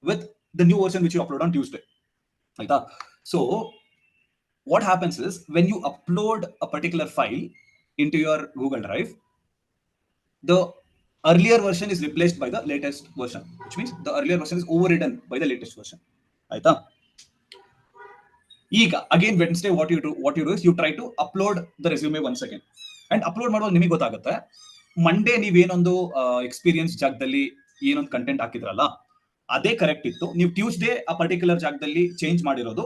with the new version which you upload on Tuesday. Like that. So what happens is, when you upload a particular file into your Google Drive, the earlier version is replaced by the latest version, which means the earlier version is overridden by the latest version. Aita? ಈಗ again Wednesday what you do is you try to upload the resume once again. And upload ಮಾಡುವಾಗ ನಿಮಗೆ ಗೊತ್ತಾಗುತ್ತೆ, ಮಂಡೇ ನೀವೇನೊಂದು ಎಕ್ಸ್ಪೀರಿಯನ್ಸ್ ಜಾಗದಲ್ಲಿ ಏನೊಂದು ಕಂಟೆಂಟ್ ಹಾಕಿದ್ರಲ್ಲ ಅದೇ ಕರೆಕ್ಟ್ ಇತ್ತು, ನೀವು ಟ್ಯೂಸ್ಡೇ ಆ ಪರ್ಟಿಕ್ಯುಲರ್ ಜಾಗದಲ್ಲಿ ಚೇಂಜ್ ಮಾಡಿರೋದು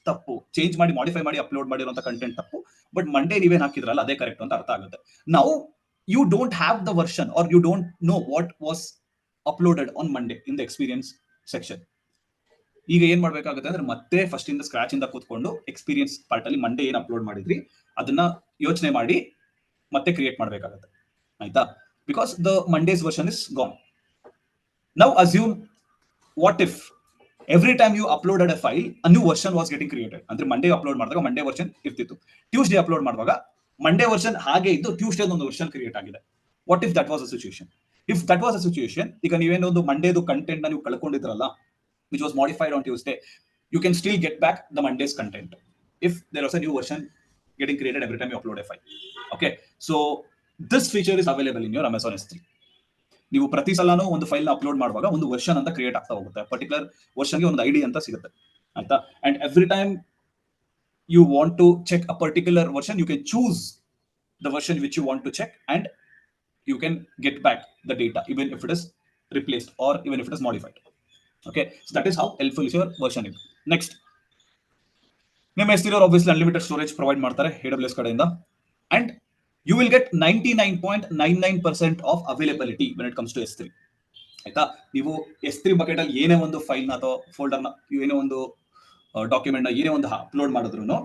ತಪ್ಪು, ಚೇಂಜ್ ಮಾಡಿ ಮಾಡಿಫೈ ಮಾಡಿ ಅಪ್ಲೋಡ್ ಮಾಡಿರೋಂಥ ಕಂಟೆಂಟ್ ತಪ್ಪು, ಬಟ್ ಮಂಡೇ ನೀವೇನು ಹಾಕಿದ್ರಲ್ಲ ಅದೇ ಕರೆಕ್ಟ್ ಅಂತ ಅರ್ಥ ಆಗುತ್ತೆ. ನಾವು you don't have the version or you don't know what was uploaded on Monday in the experience section. ಈಗ ಏನ್ ಮಾಡ್ಬೇಕಾಗುತ್ತೆ ಅಂದ್ರೆ, ಮತ್ತೆ ಫಸ್ಟ್ ಇಂದ ಸ್ಕ್ರಾಚ್ ಇಂದ ಕೂತ್ಕೊಂಡು ಎಕ್ಸ್ಪೀರಿಯನ್ಸ್ ಪಾರ್ಟ್ ಅಲ್ಲಿ ಮಂಡೇ ಏನ್ ಅಪ್ಲೋಡ್ ಮಾಡಿದ್ರಿ ಅದನ್ನ ಯೋಚನೆ ಮಾಡಿ ಮತ್ತೆ ಕ್ರಿಯೇಟ್ ಮಾಡ್ಬೇಕಾಗುತ್ತೆ. ಆಯ್ತಾ? Because the Monday's version is gone. Now assume, what if every time you uploaded a file a new version was getting created. ಅಂದ್ರೆ ಮಂಡೇ ಅಪ್ಲೋಡ್ ಮಾಡಿದಾಗ ಮಂಡೇ ವರ್ಷನ್ ಇರ್ತಿತ್ತು, ಟ್ಯೂಸ್ಡೇ ಅಪ್ಲೋಡ್ ಮಾಡುವಾಗ ಮಂಡೇ ವರ್ಷನ್ ಹಾಗೆ ಇದ್ದು ಟ್ಯೂಸ್ಡೇ ಒಂದು ವರ್ಷನ್ ಕ್ರಿಯೇಟ್ ಆಗಿದೆ. What if that was a situation? If that was a situation, ಈಗ ನೀವೇನೊಂದು ಮಂಡೇದು ಕಂಟೆಂಟ್ ನೀವು ಕಳ್ಕೊಂಡಿದ್ರಲ್ಲ, which was modified on Tuesday, you can still get back the Monday's content if there was a new version getting created every time you upload a file. Okay, so this feature is available in your Amazon S3. ನೀವು ಪ್ರತಿ ಸಲನೂ ಒಂದು ಫೈಲ್ ನ ಅಪ್ಲೋಡ್ ಮಾಡುವಾಗ ಒಂದು ವರ್ಷನ್ ಅಂತ ಕ್ರಿಯೇಟ್ ಆಗ್ತಾ ಹೋಗುತ್ತೆ, ಪರ್ಟಿಕ್ಯುಲರ್ ವರ್ಷನ್ಗೆ ಒಂದು ಐಡಿ ಅಂತ ಸಿಗುತ್ತೆ, ಆಯ್ತಾ? And every time you want to check a particular version, you can choose the version which you want to check and you can get back the data even if it is replaced or even if it is modified. Okay, so that is how helpful is your versioning. Next, ನಿಮ್ಮ S3 ಅವರು obviously unlimited storage provide ಮಾಡ್ತಾರೆ AWS ಕಡೆಯಿಂದ, and you will get 99.99% of availability when it comes to S3. ಆಯ್ತಾ? ನೀವು S3 ಬಕೆಟ್ ಅಲ್ಲಿ ಏನೇ ಒಂದು ಫೈಲ್ ನ ಅಥವಾ ಫೋಲ್ಡರ್ ನ, ಏನೇ ಒಂದು ಡಾಕ್ಯುಮೆಂಟ್ ನ ಏನೇ ಒಂದು ಅಪ್ಲೋಡ್ ಮಾಡಿದ್ರು,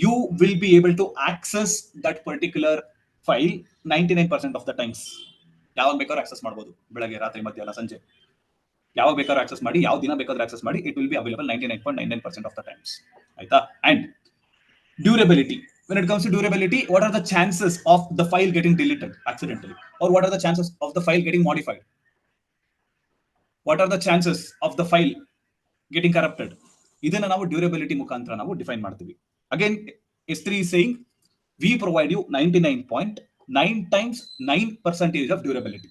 you will be able to access that particular file 99% of the times. ಯಾವಾಗ ಬೇಕಾದ್ರೂ ಆಕ್ಸೆಸ್ ಮಾಡಬಹುದು, ಬೆಳಗ್ಗೆ, ರಾತ್ರಿ, ಮಧ್ಯಾಹ್ನ, ಸಂಜೆ, ಯಾವಾಗ ಬೇಕಾದ್ರೂ ಆಕ್ಸೆಸ್ ಮಾಡಿ, ಯಾವ ದಿನ ಬೇಕಾದ್ರೂ ಆಕ್ಸೆಸ್ ಮಾಡಿ, it will be available 99.99% of the times, ಆಯ್ತಾ? And durability, when it comes to durability, what are the chances of the file getting deleted accidentally, or what are the chances of the file getting modified, what are the chances of the file getting corrupted? ಇದನ್ನ ನಾವು ಡ್ಯೂರಬಿಲಿಟಿ ಮುಖಾಂತರ ನಾವು ಡಿಫೈನ್ ಮಾಡ್ತೀವಿ. Again S3 is saying we provide you 99.9 times 9% of durability,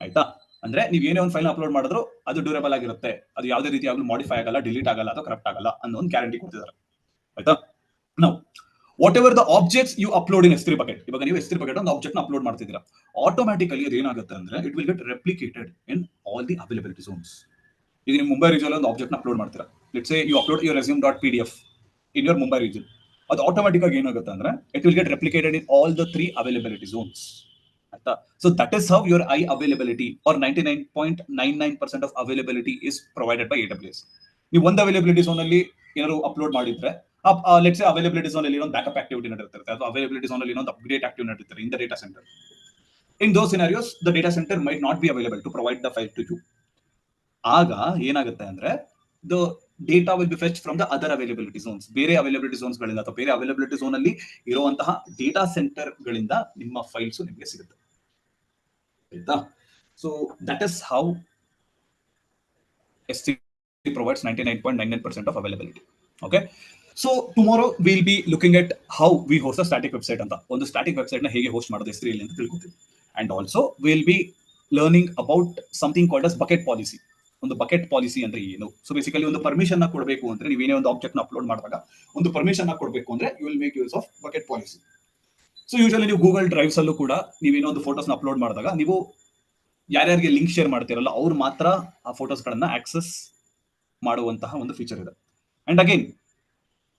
ಆಯ್ತಾ? ಅಂದ್ರೆ ನೀವು ಏನೇ ಒಂದು ಫೈಲ್ ಅಪ್ಲೋಡ್ ಮಾಡಿದ್ರು ಅದು ಡ್ಯೂರಬಲ್ ಆಗಿರುತ್ತೆ, ಅದು ಯಾವುದೇ ರೀತಿಯಾಗಲೂ ಮಾಡಿಫೈ ಆಗಲ್ಲ, ಡಿಲೀಟ್ ಆಗಲ್ಲ, ಅಥವಾ ಕರಪ್ಟ್ ಆಗಲ್ಲ ಅನ್ನೋ ಒಂದು ಗ್ಯಾರಂಟಿ ಕೊಡ್ತಿದ್ದಾರೆ, ಆಯ್ತಾ? ನಾವು whatever the objects you upload in S3 bucket, ಇವಾಗ ನೀವು S3 ಬಕೆಟ್ ಒಂದು ಆಬ್ಜೆಕ್ಟ್ ನ ಅಪ್ಲೋಡ್ ಮಾಡ್ತಿದ್ದೀರಾ, ಆಟೋಮ್ಯಾಟಿಕಲಿ ಅದು ಏನಾಗುತ್ತೆ ಅಂದ್ರೆ it will get replicated in all the availability zones. ಈಗ ನೀವು ಮುಂಬೈ ರೀಜನ್ ಒಂದು ಆಬ್ಜೆಕ್ಟ್ ನ ಅಪ್ಲೋಡ್ ಮಾಡ್ತೀರಾ, let's say you upload your resume.pdf in your Mumbai region, ಅದು ಆಟೋಮ್ಯಾಟಿಕ್ ಆಗಿ ಏನಾಗುತ್ತೆ ಅಂದ್ರೆ it will get replicated in all the 3 availability zones, ಆಯ್ತಾ? So that is how your availability or 99.99% of availability is provided by AWS. ನೀವು ಒಂದು ಅವೈಲೇಬಿಲಿಟಿ ಝೋನ್ ಅಲ್ಲಿ ಏನಾದ್ರು ಅಪ್ಲೋಡ್ ಮಾಡಿದ್ರೆ, ಲೆಟ್ಸ್ ಸೇ ಅವೈಲೇಬಿಲಿಟಿ ಝೋನ್ ಅಲ್ಲಿ ಇನ್ನೊಂದು ಬ್ಯಾಕಪ್ ಆಕ್ಟಿವಿಟಿ ನಡೆಯುತ್ತೆ, ಅಥವಾ ಅವೈಲೇಬಿಲಿಟಿ ಝೋನ್ ಅಲ್ಲಿ ಇನ್ನೊಂದು ಅಪ್ಡೇಟ್ ಆಕ್ಟಿವಿಟಿ ನಡೆಯುತ್ತೆ in the data centre. In those scenarios the data centre might not be available to provide the file to you. ಆಗ ಏನಾಗುತ್ತೆ ಅಂದ್ರೆ the data will be fetched from the other availability zones, ಬೇರೆ ಅವೈಲೇಬಿಲಿಟಿ ಝೋನ್ಸ್ ಗಳಿಂದ ಅಥವಾ ಬೇರೆ ಅವೈಲೇಬಿಲಿಟಿ ಝೋನ್ ಅಲ್ಲಿ ಇರುವಂತಹ ಡೇಟಾ ಸೆಂಟರ್ ಗಳಿಂದ ನಿಮ್ಮ ಫೈಲ್ಸ್ ನಿಮಗೆ ಸಿಗುತ್ತೆ, ಆಯ್ತಾ? So that is how S3 provides 99.99% of availability. Okay, so tomorrow we'll be looking at how we host a static website anta, ಒಂದು ಸ್ಟಾಟಿಕ್ ವೆಬ್ಸೈಟ್ ನ ಹೇಗೆ ಹೋಸ್ಟ್ ಮಾಡೋದು S3 ಅಲ್ಲಿ ಅಂತ ತಿಳ್ಕೊತೀವಿ. And also we'll be learning about something called as bucket policy. ಒಂದು ಬಕೆಟ್ ಪಾಲಿಸಿ ಅಂದ್ರೆ ಏನು? ಸೊ ಬೇಸಿಕಲಿ ಒಂದು ಪರ್ಮಿಷನ್ ನ ಕೊಡಬೇಕು ಅಂದ್ರೆ, ನೀವೇನೇ ಒಂದು ಆಬ್ಜೆಕ್ಟ್ ನ ಅಪ್ಲೋಡ್ ಮಾಡಿದಾಗ ಒಂದು ಪರ್ಮಿಷನ್ ನ ಕೊಡಬೇಕು ಅಂದ್ರೆ you will make use of bucket policy. So usually ನೀವು ಗೂಗಲ್ ಡ್ರೈವ್ಸ್ ಅಲ್ಲೂ ಕೂಡ ನೀವೇನೋ ಒಂದು ಫೋಟೋಸ್ ನ ಅಪ್ಲೋಡ್ ಮಾಡಿದಾಗ ನೀವು ಯಾರ್ಯಾರಿಗೆ ಲಿಂಕ್ ಶೇರ್ ಮಾಡ್ತಿರಲ್ಲ ಅವ್ರು ಮಾತ್ರ ಆ ಫೋಟೋಸ್ ಗಳನ್ನ ಆಕ್ಸೆಸ್ ಮಾಡುವಂತಹ ಒಂದು ಫೀಚರ್ ಇದೆ. ಅಂಡ್ ಅಗೇನ್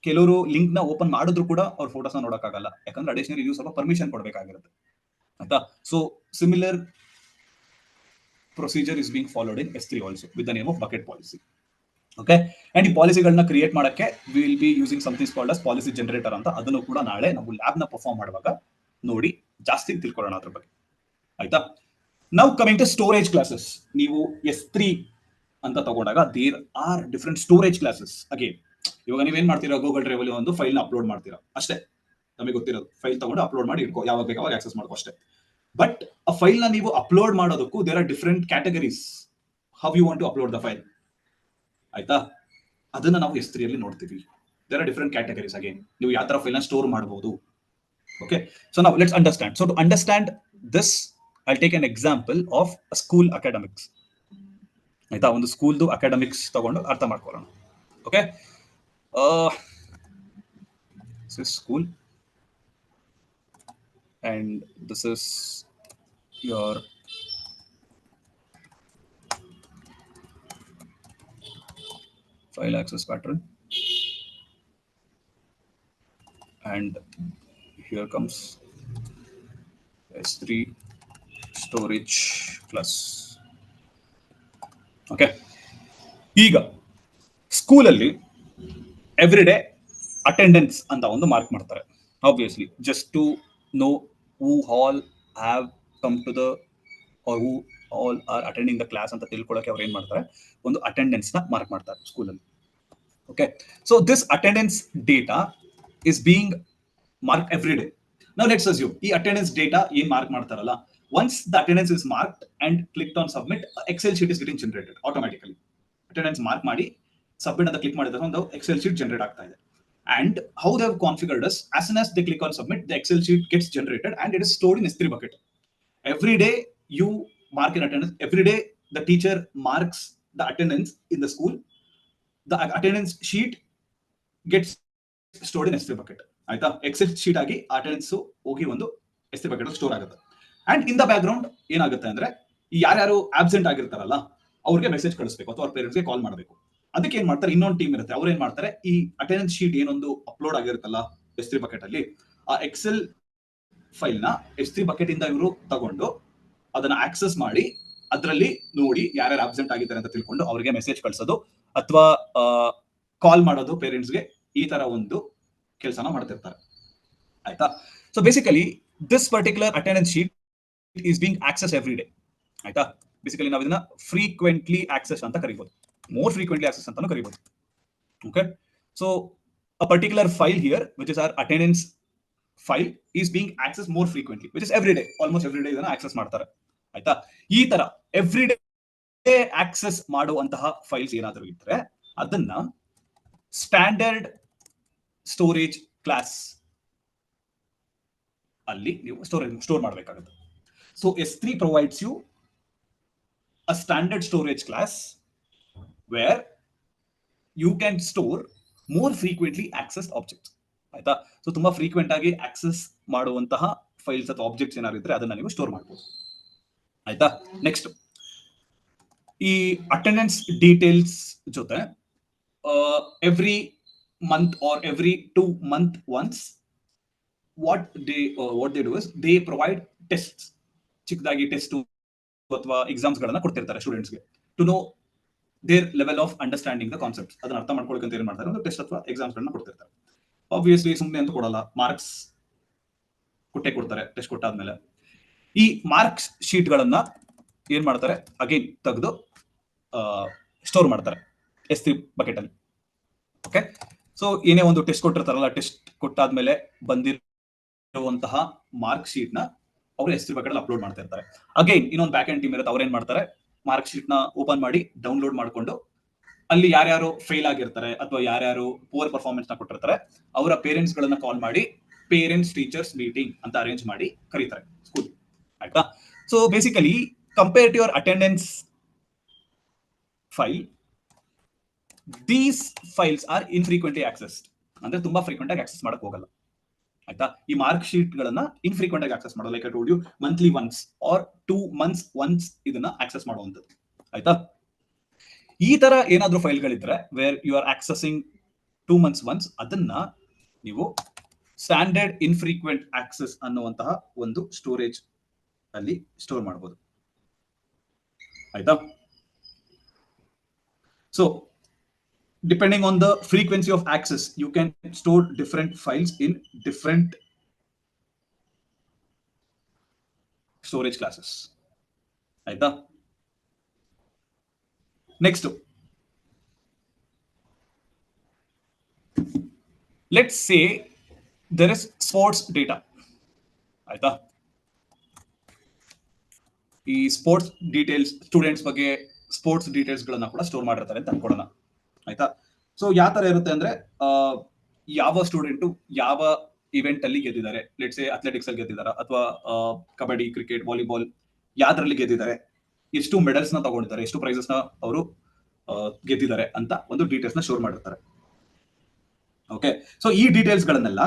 ಕೆಲವರು ಲಿಂಕ್ ನ ಓಪನ್ ಮಾಡಿದ್ರು ಕೂಡ ಅವ್ರ ಫೋಟೋಸ್ ನ ನೋಡಕ್ಕಾಗಲ್ಲ, ಯಾಕಂದ್ರೆ ಅಡಿಷನಲ್ ಯೂಸ್ ಸ್ವಲ್ಪ ಪರ್ಮಿಷನ್ ಕೊಡಬೇಕಾಗಿರುತ್ತೆ, ಆಯ್ತಾ? So similar procedure is being followed in S3 also with the name of bucket policy. Okay, and ಈ ಪಾಲಿಸಿಗಳನ್ನ ಕ್ರಿಯೇಟ್ ಮಾಡಕ್ಕೆ will be using something called us policy generator ಅಂತ. ಅದನ್ನು ಕೂಡ ನಾಳೆ ನಾವು ಲ್ಯಾಬ್ ನ ಪರ್ಫಾರ್ಮ್ ಮಾಡುವಾಗ ನೋಡಿ ಜಾಸ್ತಿ ತಿಳ್ಕೊಳ್ಳೋಣ ಅದ್ರ ಬಗ್ಗೆ, ಆಯ್ತಾ? Now coming to storage classes. ನೀವು S3 ಅಂತ ತಗೊಂಡಾಗ there are different storage classes. Again ಇವಾಗ ನೀವೇನ್ ಮಾಡ್ತೀರಾ, ಗೂಗಲ್ ಡ್ರೈವ್ ಅಲ್ಲಿ ಒಂದು ಫೈಲ್ ನ ಅಪ್ಲೋಡ್ ಮಾಡ್ತೀರಾ ಅಷ್ಟೇ, ನಮಗೆ ಗೊತ್ತಿರೋದು ಫೈಲ್ ತಗೊಂಡು ಅಪ್ಲೋಡ್ ಮಾಡಿ ಇಟ್ಕೋ, ಯಾವಾಗ ಬೇಕಾವಾಗ ಆಕ್ಸೆಸ್ ಮಾಡ್ಕೋ ಅಷ್ಟೇ. ಬಟ್ ಆ ಫೈಲ್ ನ ನೀವು ಅಪ್ಲೋಡ್ ಮಾಡೋದಕ್ಕೂ there are different categories, how you want to upload the file, ಆಯ್ತಾ? ಅದನ್ನ ನಾವು S3 ಅಲ್ಲಿ ನೋಡ್ತೀವಿ. There are different categories. Again ನೀವು ಯಾವ ತರ ಫೈಲ್ ನ ಸ್ಟೋರ್ ಮಾಡಬಹುದು. ಓಕೆ, ಸೊ ನಾವು let's understand. So to understand this I'll take an example of a school academics. ಆಯ್ತಾ? ಒಂದು ಸ್ಕೂಲ್ದು ಅಕಾಡೆಮಿಕ್ಸ್ ತಗೊಂಡು ಅರ್ಥ ಮಾಡ್ಕೊಳ್ಳೋಣ. Okay, this is school and this is your file access pattern, and here comes S3 storage plus. Okay, ಈಗ ಸ್ಕೂಲಲ್ಲಿ ಎವ್ರಿ ಡೇ ಅಟೆಂಡೆನ್ಸ್ ಅಂತ ಒಂದು ಮಾರ್ಕ್ ಮಾಡ್ತಾರೆ, obviously just to know who all have come to the or who all are attending the class ಅಂತ ತಿಳ್ಕೊಳ್ಳೋಕೆ ಅವ್ರು ಏನ್ ಮಾಡ್ತಾರೆ, ಒಂದು ಅಟೆಂಡೆನ್ಸ್ ನ ಮಾರ್ಕ್ ಮಾಡ್ತಾರೆ ಸ್ಕೂಲಲ್ಲಿ. Okay, so this attendance data is being mark every day. ನಾವು ಲೆಟ್ಸ್ ಅಸ್ಯೂಮ್ ಈ ಅಟೆಂಡೆನ್ಸ್ ಡೇಟಾ ಏನ್ ಮಾರ್ಕ್ ಮಾಡ್ತಾರಲ್ಲ, once the attendance is marked and clicked on submit, excel sheet is getting generated automatically. Attendance mark ಮಾಡಿ ಸಬ್ಮಿಟ್ ಅಂತ ಕ್ಲಿಕ್ ಮಾಡಿದ್ರೆ ಒಂದು ಎಕ್ಸೆಲ್ ಶೀಟ್ ಜನರೇಟ್ ಆಗ್ತಾ ಇದೆ. And how they have configured us, as soon as they click on submit, the Excel sheet gets generated and it is stored in S3 bucket. Every day you mark an attendance. Every day the teacher marks the attendance in the school. The attendance sheet gets stored in S3 bucket. ಆಯ್ತಾ, ಎಕ್ಸೆಲ್ ಶೀಟ್ ಆಗಿ ಅಟೆಂಡೆನ್ಸ್ ಹೋಗಿ ಒಂದು S3 bucket ಸ್ಟೋರ್ ಆಗುತ್ತೆ. And in the back ground ಏನಾಗುತ್ತೆ ಅಂದ್ರೆ, ಯಾರ್ಯಾರು ಆಬ್ಸೆಂಟ್ ಆಗಿರ್ತಾರಲ್ಲ ಅವ್ರಿಗೆ ಮೆಸೇಜ್ ಕಳಿಸ್ಬೇಕು ಅಥವಾ ಅವ್ರ ಪೇರೆಂಟ್ಸ್ಗೆ ಕಾಲ್ ಮಾಡಬೇಕು. ಅದಕ್ಕೆ ಏನ್ ಮಾಡ್ತಾರೆ, ಇನ್ನೊಂದು ಟೀಮ್ ಇರುತ್ತೆ, ಅವ್ರು ಏನ್ ಮಾಡ್ತಾರೆ, ಈ ಅಟೆಂಡೆನ್ಸ್ ಶೀಟ್ ಏನೊಂದು ಅಪ್ಲೋಡ್ ಆಗಿರುತ್ತಲ್ಲ S3 ಬಕೆಟ್ ಅಲ್ಲಿ, ಆ ಎಕ್ಸೆಲ್ ಫೈಲ್ ನ S3 ಬಕೆಟ್ ಇಂದ ಇವರು ತಗೊಂಡು ಅದನ್ನ ಆಕ್ಸೆಸ್ ಮಾಡಿ ಅದರಲ್ಲಿ ನೋಡಿ ಯಾರ್ಯಾರು ಆಬ್ಸೆಂಟ್ ಆಗಿದ್ದಾರೆ ಅಂತ ತಿಳ್ಕೊಂಡು ಅವ್ರಿಗೆ ಮೆಸೇಜ್ ಕಳ್ಸೋದು ಅಥವಾ ಕಾಲ್ ಮಾಡೋದು ಪೇರೆಂಟ್ಸ್ಗೆ, ಈ ತರ ಒಂದು ಕೆಲಸನ ಮಾಡ್ತಿರ್ತಾರೆ. ಆಯ್ತಾ, so basically this particular attendance sheet is being access every day. ಆಯ್ತಾ, ಬೇಸಿಕಲಿ ನಾವು ಇದನ್ನ ಫ್ರೀಕ್ವೆಂಟ್ಲಿ ಆಕ್ಸೆಸ್ ಅಂತ ಕರಿಬಹುದು, more frequently access ಅಂತಾನು ಕರಿಬಹುದು. Okay, so a particular file here, which is our attendance file, is being accessed more frequently, which is every day, almost every day ಇದನ್ನ access ಮಾಡ್ತಾರೆ. ಆಯ್ತಾ, ಈ ತರ ಎವ್ರಿ ಡೇ ಆಕ್ಸೆಸ್ ಮಾಡುವಂತಹ ಫೈಲ್ಸ್ ಏನಾದರೂ ಇದ್ರೆ ಅದನ್ನ ಸ್ಟ್ಯಾಂಡರ್ಡ್ ಸ್ಟೋರೇಜ್ ಕ್ಲಾಸ್ ಅಲ್ಲಿ ನೀವು ಸ್ಟೋರ್ ಮಾಡಬೇಕಾಗುತ್ತೆ. So S3 provides you a standard storage class where you can store more frequently accessed objects. ಆಯ್ತಾ, ಸೊ ತುಂಬಾ ಫ್ರೀಕ್ವೆಂಟ್ ಆಗಿ ಆಕ್ಸೆಸ್ ಮಾಡುವಂತಹ ಫೈಲ್ಸ್ ಅಥವಾ ಆಬ್ಜೆಕ್ಟ್ಸ್ ಏನಾದ್ರು ಇದ್ರೆ ಅದನ್ನ ನೀವು ಸ್ಟೋರ್ ಮಾಡಬಹುದು. ಆಯ್ತಾ, ನೆಕ್ಸ್ಟ್ ಈ ಅಟೆಂಡೆನ್ಸ್ ಡೀಟೇಲ್ಸ್ ಜೊತೆ every month R every 2 months once what they do is they provide tests. ಚಿಕ್ಕದಾಗಿ ಟೆಸ್ಟ್ ಅಥವಾ ಎಕ್ಸಾಮ್ಸ್ ಗಳನ್ನ ಕೊಡ್ತಿರ್ತಾರೆ ಸ್ಟೂಡೆಂಟ್ಸ್ಗೆ to know their level of understanding the concepts. ಅದನ್ನ ಅರ್ಥ ಮಾಡ್ಕೊಳ್ಳೋಕೆ ಅಂತ ಏನ್ ಮಾಡ್ತಾರೆ, ಒಂದು ಟೆಸ್ಟ್ ಅಥವಾ ಎಕ್ಸಾಮ್ಸ್ ಗಳನ್ನ ಕೊಡ್ತಿರ್ತಾರೆ. ಆಬ್ವಿಯಸ್ಲಿ ಸುಮ್ಮನೆ ಅಂತ ಕೊಡಲ್ಲ, ಮಾರ್ಕ್ಸ್ ಕೊಡ್ತಾರೆ ಟೆಸ್ಟ್ ಕೊಟ್ಟಾದ್ಮೇಲೆ. ಈ ಮಾರ್ಕ್ಸ್ ಶೀಟ್ ಗಳನ್ನ ಏನ್ ಮಾಡ್ತಾರೆ, ಅಗೈನ್ ತೆಗೆದು ಸ್ಟೋರ್ ಮಾಡ್ತಾರೆ S3 ಬಕೆಟ್ ಅಲ್ಲಿ. ಓಕೆ, ಸೊ ಏನೇ ಒಂದು ಟೆಸ್ಟ್ ಕೊಟ್ಟಿರ್ತಾರಲ್ಲ, ಟೆಸ್ಟ್ ಕೊಟ್ಟಾದ್ಮೇಲೆ ಬಂದಿರುವಂತಹ ಮಾರ್ಕ್ ಶೀಟ್ ನ ಅವರು S3 ಬಕೆಟ್ ಅಲ್ಲಿ ಅಪ್ಲೋಡ್ ಮಾಡ್ತಾ ಇರ್ತಾರೆ. ಅಗೈನ್ ಇನ್ನೊಂದು ಬ್ಯಾಕ್ ಎಂಡ್ ಟೀಮ್ ಇರುತ್ತೆ, ಅವ್ರು ಏನ್ ಮಾಡ್ತಾರೆ, ಮಾರ್ಕ್ ಶೀಟ್ ನ ಓಪನ್ ಮಾಡಿ ಡೌನ್ಲೋಡ್ ಮಾಡ್ಕೊಂಡು ಅಲ್ಲಿ ಯಾರ್ಯಾರು ಫೇಲ್ ಆಗಿರ್ತಾರೆ ಅಥವಾ ಯಾರ್ಯಾರು ಪೂರ್ ಪರ್ಫಾರ್ಮೆನ್ಸ್ ನ ಕೊಟ್ಟಿರ್ತಾರೆ ಅವರ ಪೇರೆಂಟ್ಸ್ ಗಳನ್ನ ಕಾಲ್ ಮಾಡಿ ಪೇರೆಂಟ್ಸ್ ಟೀಚರ್ಸ್ ಮೀಟಿಂಗ್ ಅಂತ ಅರೇಂಜ್ ಮಾಡಿ ಕರೀತಾರೆ ಸ್ಕೂಲ್. ಆಯ್ತಾ, so basically compare to your attendance file, these files are infrequently accessed. ಅಂದ್ರೆ ತುಂಬಾ ಫ್ರೀಕ್ವೆಂಟ್ ಆಗಿ ಆಕ್ಸೆಸ್ ಮಾಡಕ್ ಹೋಗಲ್ಲ. ಆಯ್ತಾ, ಈ ಮಾರ್ಕ್ ಶೀಟ್ ಗಳನ್ನ ಇನ್ಫ್ರೀಕ್ವೆಂಟ್ ಆಗಿ ಆಕ್ಸೆಸ್ ಮಾಡೋದು, like I told you monthly once or 2 months once ಇದನ್ನ ಆಕ್ಸೆಸ್ ಮಾಡುವಂಥದ್ದು. ಆಯ್ತಾ, ಈ ತರ ಏನಾದ್ರೂ ಫೈಲ್ಗಳಿದ್ರೆ where you are accessing 2 months once, ಅದನ್ನ ನೀವು ಸ್ಟ್ಯಾಂಡರ್ಡ್ ಇನ್ಫ್ರೀಕ್ವೆಂಟ್ ಆಕ್ಸೆಸ್ ಅನ್ನುವಂತಹ ಒಂದು ಸ್ಟೋರೇಜ್ ಅಲ್ಲಿ ಸ್ಟೋರ್ ಮಾಡಬಹುದು. ಆಯ್ತಾ, so depending on the frequency of access, you can store different files in different storage classes. Aita, next, let's say there is sports data. Aita, ಈ ಸ್ಪೋರ್ಟ್ಸ್ ಡೀಟೇಲ್ಸ್ ಸ್ಟೂಡೆಂಟ್ಸ್ ಬಗ್ಗೆ ಸ್ಪೋರ್ಟ್ಸ್ ಡೀಟೇಲ್ಸ್ ಗಳನ್ನ ಕೂಡ ಸ್ಟೋರ್ ಮಾಡಿರ್ತಾರೆ ಅಂತ ಅನ್ಕೊಳ್ಳೋಣ. ಆಯ್ತಾ, ಸೊ ಯಾವ ತರ ಇರುತ್ತೆ ಅಂದ್ರೆ, ಯಾವ ಸ್ಟೂಡೆಂಟು ಯಾವ ಇವೆಂಟ್ ಅಲ್ಲಿ ಗೆದ್ದಿದ್ದಾರೆ, ಲೆಟ್ಸ್ ಸೇ ಅಥ್ಲೆಟಿಕ್ಸ್ ಅಲ್ಲಿ ಗೆದ್ದಿದ್ದಾರೆ ಅಥವಾ ಕಬಡ್ಡಿ, ಕ್ರಿಕೆಟ್, ವಾಲಿಬಾಲ್ ಯಾವ್ದ್ರಲ್ಲಿ ಗೆದ್ದಿದ್ದಾರೆ, ಎಷ್ಟು ಮೆಡಲ್ಸ್ ನ ತಗೊಂಡಿದ್ದಾರೆ, ಎಷ್ಟು ಪ್ರೈಸಸ್ ನ ಅವರು ಗೆದ್ದಿದ್ದಾರೆ ಅಂತ ಒಂದು ಡೀಟೇಲ್ಸ್ ನ ಸ್ಟೋರ್ ಮಾಡಿರ್ತಾರೆ. ಓಕೆ, ಸೊ ಈ ಡೀಟೇಲ್ಸ್ ಗಳನ್ನೆಲ್ಲ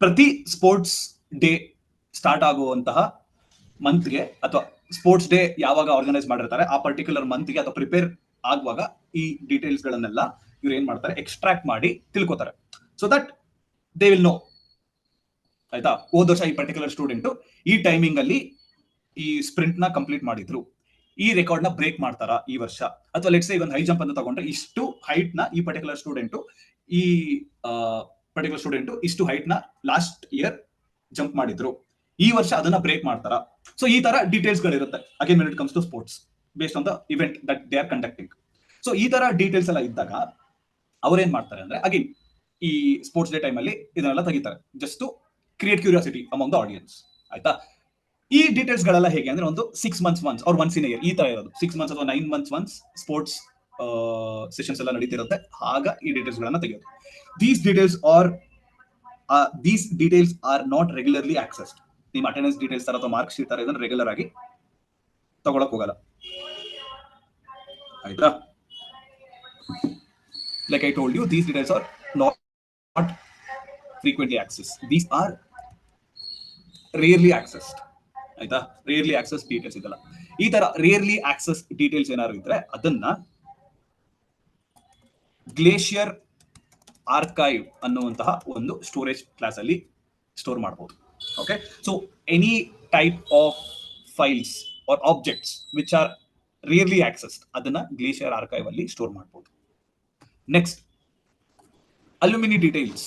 ಪ್ರತಿ ಸ್ಪೋರ್ಟ್ಸ್ ಡೇ ಸ್ಟಾರ್ಟ್ ಆಗುವಂತಹ ಮಂತ್ಗೆ ಅಥವಾ ಸ್ಪೋರ್ಟ್ಸ್ ಡೇ ಯಾವಾಗ ಆರ್ಗನೈಸ್ ಮಾಡಿರ್ತಾರೆ ಆ ಪರ್ಟಿಕ್ಯುಲರ್ ಮಂತ್ಗೆ ಅಥವಾ ಪ್ರಿಪೇರ್ ಆಗುವಾಗ ಈ ಡೀಟೇಲ್ಸ್ ಗಳನ್ನೆಲ್ಲ ಇವ್ರು ಏನ್ ಮಾಡ್ತಾರೆ, ಎಕ್ಸ್ಟ್ರಾಕ್ಟ್ ಮಾಡಿ ತಿಳ್ಕೊತಾರೆ. So that they will know. ಆಯ್ತಾ, ಹೋದ ವರ್ಷ ಈ ಪರ್ಟಿಕ್ಯುಲರ್ ಸ್ಟೂಡೆಂಟ್ ಈ ಟೈಮಿಂಗ್ ಅಲ್ಲಿ ಈ ಸ್ಪ್ರಿಂಟ್ ನ ಕಂಪ್ಲೀಟ್ ಮಾಡಿದ್ರು, ಈ ರೆಕಾರ್ಡ್ ನ ಬ್ರೇಕ್ ಮಾಡ್ತಾರಾ ಈ ವರ್ಷ, ಅಥವಾ ಲೆಟ್ಸ್ ಸೇ ಒಂದು ಹೈ ಜಂಪ್ ಅಂತ ತಗೊಂಡ್ರೆ ಇಷ್ಟು ಹೈಟ್ ನ ಈ ಪರ್ಟಿಕ್ಯುಲರ್ ಸ್ಟೂಡೆಂಟ್ ಇಷ್ಟು ಹೈಟ್ ನ ಲಾಸ್ಟ್ ಇಯರ್ ಜಂಪ್ ಮಾಡಿದ್ರು, ಈ ವರ್ಷ ಅದನ್ನ ಬ್ರೇಕ್ ಮಾಡ್ತಾರ. ಸೊ ಈ ತರ ಡೀಟೇಲ್ಸ್ ಗಳಿರುತ್ತೆ again when it comes to sports based on the event that they are conducting. So ಈ ತರ ಡೀಟೇಲ್ಸ್ ಎಲ್ಲ ಇದ್ದಾಗ ಅವ್ರೇನ್ ಮಾಡ್ತಾರೆ ಅಂದ್ರೆ ಅಗೇನ್ ಈ ಸ್ಪೋರ್ಟ್ಸ್ ಡೇ ಟೈಮ್ ಅಲ್ಲಿ ಇದನ್ನೆಲ್ಲ ತೆಗಿತಾರೆ just to create curiosity among the audience. ಆಯ್ತಾ? ಈ ಡೀಟೇಲ್ಸ್ ಗಳೆಲ್ಲ ಹೇಗೆ ಅಂದ್ರೆ ಒಂದು 6 months once or once in year ಈ ತರ ಇರೋದು. 6 months ಅಥವಾ 9 months ಒನ್ಸ್ ಸ್ಪೋರ್ಟ್ಸ್ ಸೆಷನ್ಸ್ ಎಲ್ಲ ನಡೀತಿರುತ್ತೆ. ಆಗ ಈ ಡೀಟೇಲ್ಸ್ ಗಳನ್ನ ತೆಗೆಯೋದು. These details R not regularly assessed. ನಿಮ್ಮ ಅಟೆಂಡೆನ್ಸ್ ಡೀಟೇಲ್ಸ್ ತರ ಅಥವಾ ಮಾರ್ಕ್ ಶೀಟ್ ತರ ಇದನ್ನ ರೆಗ್ಯುಲರ್ ಆಗಿ ತಗೊಳಕ್ ಹೋಗಲ್ಲ. ಆಯ್ತಾ? Like I told you, these details are not frequently accessed. These are rarely accessed. ಆಯ್ತಾ? ರೇರ್ಲಿ ಆಕ್ಸೆಸ್ ಡೀಟೇಲ್ಸ್ ಇದೆಲ್ಲ. ಈ ತರ ರೇರ್ಲಿ ಆಕ್ಸೆಸ್ ಡೀಟೇಲ್ಸ್ ಏನಾದ್ರು ಇದ್ರೆ ಅದನ್ನ ಗ್ಲೇಷಿಯರ್ ಆರ್ಕೈವ್ ಅನ್ನುವಂತಹ ಒಂದು ಸ್ಟೋರೇಜ್ ಕ್ಲಾಸ್ ಅಲ್ಲಿ ಸ್ಟೋರ್ ಮಾಡಬಹುದು. Okay, so any type of files or objects which are rarely accessed ಅದನ್ನ ಗ್ಲೇಷಿಯರ್ ಆರ್ಕೈವ್ ಅಲ್ಲಿ ಸ್ಟೋರ್ ಮಾಡಬಹುದು. Next, alumni details.